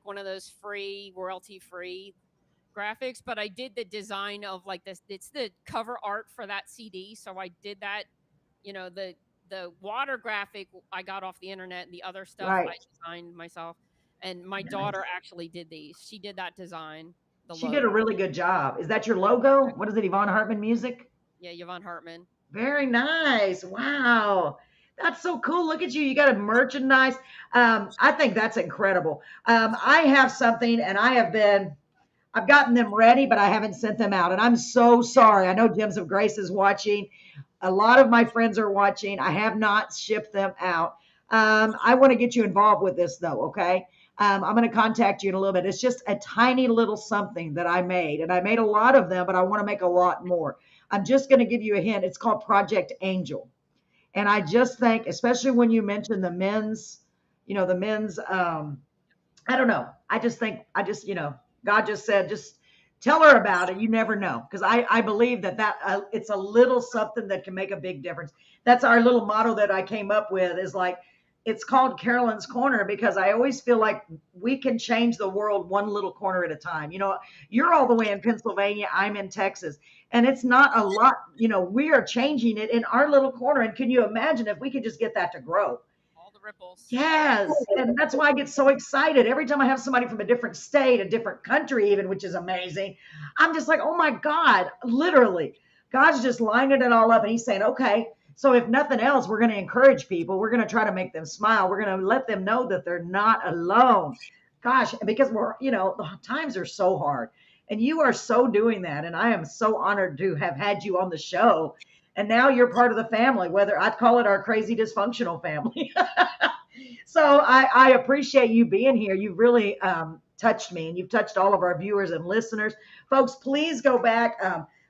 one of those royalty free graphics, but I did the design of this. It's the cover art for that CD. So I did that, the water graphic I got off the internet, and the other stuff I designed myself. And my daughter actually did these. She did that design. She did a really good job. Is that your logo? What is it? Yvonne Hartman Music? Yeah, Yvonne Hartman. Very nice. Wow. That's so cool. Look at you. You got a merchandise. I think that's incredible. I have something, and I've gotten them ready, but I haven't sent them out. And I'm so sorry. I know Gems of Grace is watching. A lot of my friends are watching. I have not shipped them out. I want to get you involved with this though. Okay. I'm going to contact you in a little bit. It's just a tiny little something that I made, and I made a lot of them, but I want to make a lot more. I'm just going to give you a hint. It's called Project Angel. And I just think, especially when you mention the men's, I don't know. I just think, God just said, just tell her about it. You never know. Because I believe that it's a little something that can make a big difference. That's our little motto that I came up with is It's called Carolyn's Corner because I always feel like we can change the world one little corner at a time. You're all the way in Pennsylvania, I'm in Texas, and it's not a lot. We are changing it in our little corner. And can you imagine if we could just get that to grow? All the ripples. Yes. And that's why I get so excited every time I have somebody from a different state, a different country, even, which is amazing. I'm just like, oh my God, literally, God's just lining it all up. And he's saying, okay, so if nothing else, we're going to encourage people. We're going to try to make them smile. We're going to let them know that they're not alone. Gosh, because the times are so hard. And you are so doing that. And I am so honored to have had you on the show. And now you're part of the family, whether I'd call it our crazy dysfunctional family. So I appreciate you being here. You've really touched me, and you've touched all of our viewers and listeners. Folks, please go back.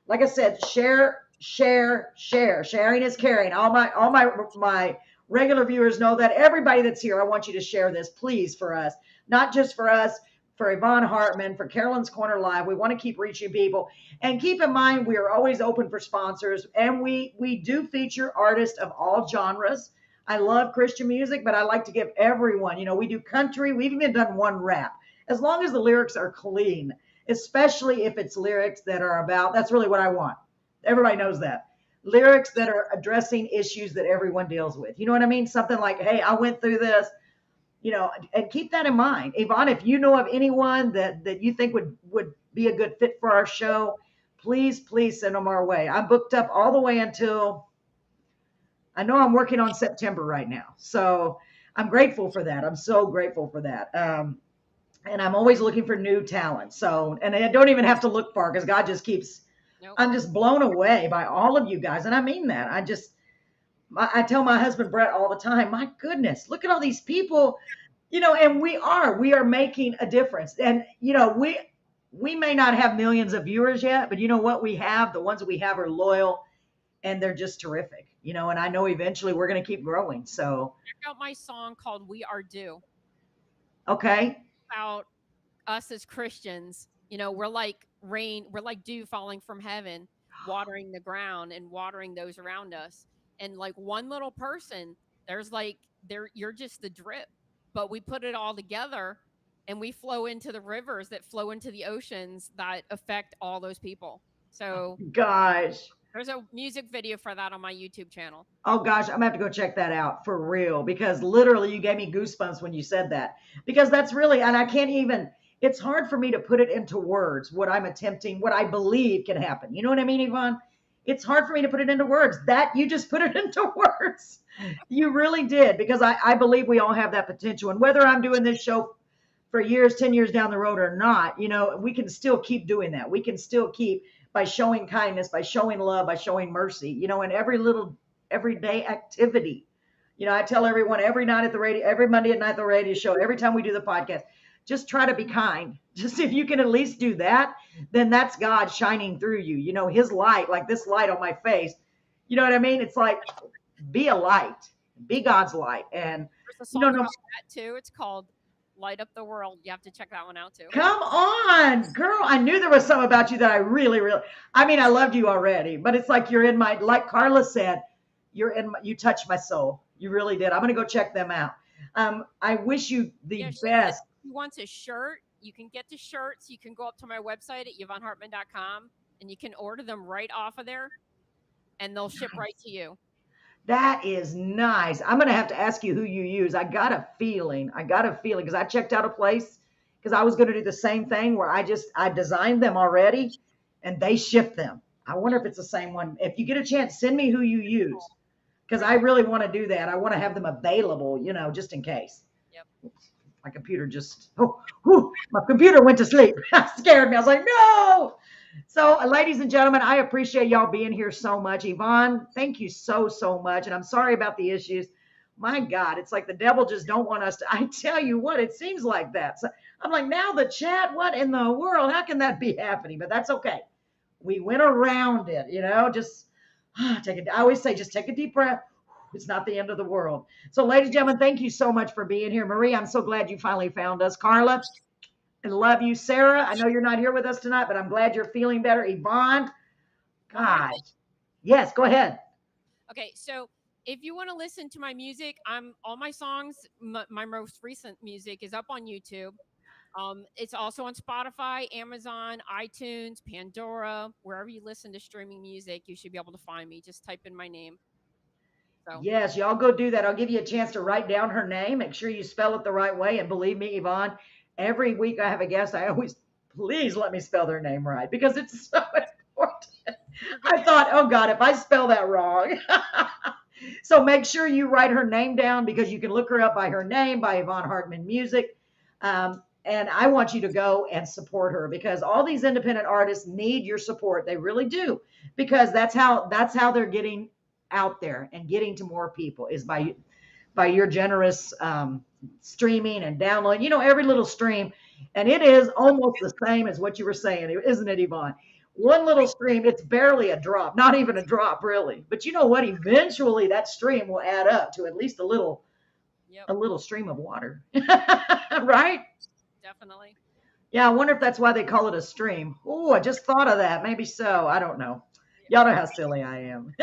Like I said, share. Sharing is caring. All my regular viewers know that. Everybody that's here, I want you to share this, please, for us. Not just for us, for Yvonne Hartman, for Carolyn's Corner Live. We want to keep reaching people. And keep in mind, we are always open for sponsors, and we do feature artists of all genres. I love Christian music, but I like to give everyone, we do country. We've even done one rap. As long as the lyrics are clean, especially if it's lyrics that are about, that's really what I want. Everybody knows that. Lyrics that are addressing issues that everyone deals with. You know what I mean? Something like, hey, I went through this, and keep that in mind. Yvonne, if you know of anyone that you think would be a good fit for our show, please send them our way. I'm booked up all the way until, I know I'm working on September right now. So I'm grateful for that. I'm so grateful for that. And I'm always looking for new talent. So, and I don't even have to look far because God just keeps, Nope. I'm just blown away by all of you guys. And I mean that. I tell my husband, Brett, all the time, my goodness, look at all these people, and we are making a difference. And, we may not have millions of viewers yet, but you know what? The ones that we have are loyal, and they're just terrific, and I know eventually we're going to keep growing. So Check out my song called We Are Due. Okay. About us as Christians, we're like rain, we're like dew falling from heaven, watering the ground and watering those around us. And like one little person, you're just the drip, but we put it all together and we flow into the rivers that flow into the oceans that affect all those people. So Gosh. there's a music video for that on my YouTube channel. Oh gosh, I'm gonna have to go check that out for real, because literally you gave me goosebumps when you said that, because that's really, and I can't even, it's hard for me to put it into words, what I'm attempting, what I believe can happen. You know what I mean, Yvonne? It's hard for me to put it into words. That you just put it into words. You really did, because I believe we all have that potential. And whether I'm doing this show for years, 10 years down the road or not, we can still keep doing that. We can still keep, by showing kindness, by showing love, by showing mercy, in every little everyday activity. I tell everyone every night at the radio, every Monday at night at the radio show, every time we do the podcast, just try to be kind. Just if you can at least do that, then that's God shining through you. His light, like this light on my face. You know what I mean? It's like, be a light, be God's light. And there's a song about that too. It's called Light Up the World. You have to check that one out too. Come on, girl. I knew there was something about you that I really, I loved you already, but it's like you're in my, like Carla said, you touched my soul. You really did. I'm going to go check them out. I wish you the best. If you want a shirt, you can get the shirts. You can go up to my website at YvonneHartman.com and you can order them right off of there and they'll ship right to you. That is nice. I'm going to have to ask you who you use. I got a feeling because I checked out a place because I was going to do the same thing where I designed them already and they ship them. I wonder if it's the same one. If you get a chance, send me who you use, because I really want to do that. I want to have them available, just in case. Yep. My computer my computer went to sleep. Scared me. I was like, no. So, ladies and gentlemen, I appreciate y'all being here so much. Yvonne, thank you so much. And I'm sorry about the issues. My God, it's like the devil just don't want us to. I tell you what, it seems like that. So I'm like, now the chat, what in the world? How can that be happening? But that's okay. We went around it, just take it. I always say, just take a deep breath. It's not the end of the world. So, ladies and gentlemen, thank you so much for being here. Marie, I'm so glad you finally found us. Carla, I love you. Sarah, I know you're not here with us tonight, but I'm glad you're feeling better. Yvonne, God. Yes, go ahead. Okay, so if you want to listen to my music, all my songs, my most recent music is up on YouTube. It's also on Spotify, Amazon, iTunes, Pandora, wherever you listen to streaming music, you should be able to find me. Just type in my name. So Yes, y'all go do that. I'll give you a chance to write down her name. Make sure you spell it the right way. And believe me, Yvonne, every week I have a guest. I always, please let me spell their name right because it's so important. I thought, oh God, if I spell that wrong. So make sure you write her name down because you can look her up by her name, by Yvonne Hartman Music. And I want you to go and support her because all these independent artists need your support. They really do, because that's how they're getting out there and getting to more people is by your generous streaming and downloading. Every little stream, and it is almost the same as what you were saying, isn't it, Yvonne? One little stream, it's barely a drop, not even a drop, really. But you know what? Eventually, that stream will add up to at least a little stream of water, right? definitely. Yeah, I wonder if that's why they call it a stream. Oh, I just thought of that. Maybe so. I don't know. Y'all know how silly I am.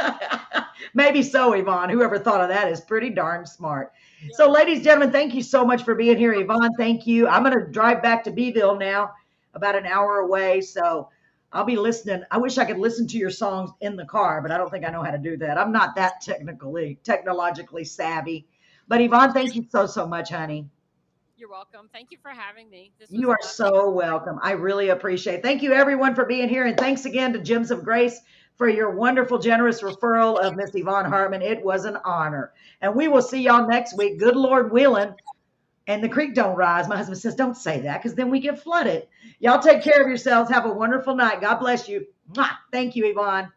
Maybe so, Yvonne. Whoever thought of that is pretty darn smart. So, ladies and gentlemen, thank you so much for being here. Yvonne, thank you. I'm going to drive back to Beeville now, about an hour away. So I'll be listening. I wish I could listen to your songs in the car, but I don't think I know how to do that. I'm not that technologically savvy. But Yvonne, thank you so, so much, honey. You're welcome. Thank you for having me. This was You are so welcome. I really appreciate it. Thank you, everyone, for being here. And thanks again to Gems of Grace for your wonderful, generous referral of Miss Yvonne Hartman. It was an honor. And we will see y'all next week, good Lord willing, and the creek don't rise. My husband says, don't say that because then we get flooded. Y'all take care of yourselves. Have a wonderful night. God bless you. Mwah. Thank you, Yvonne.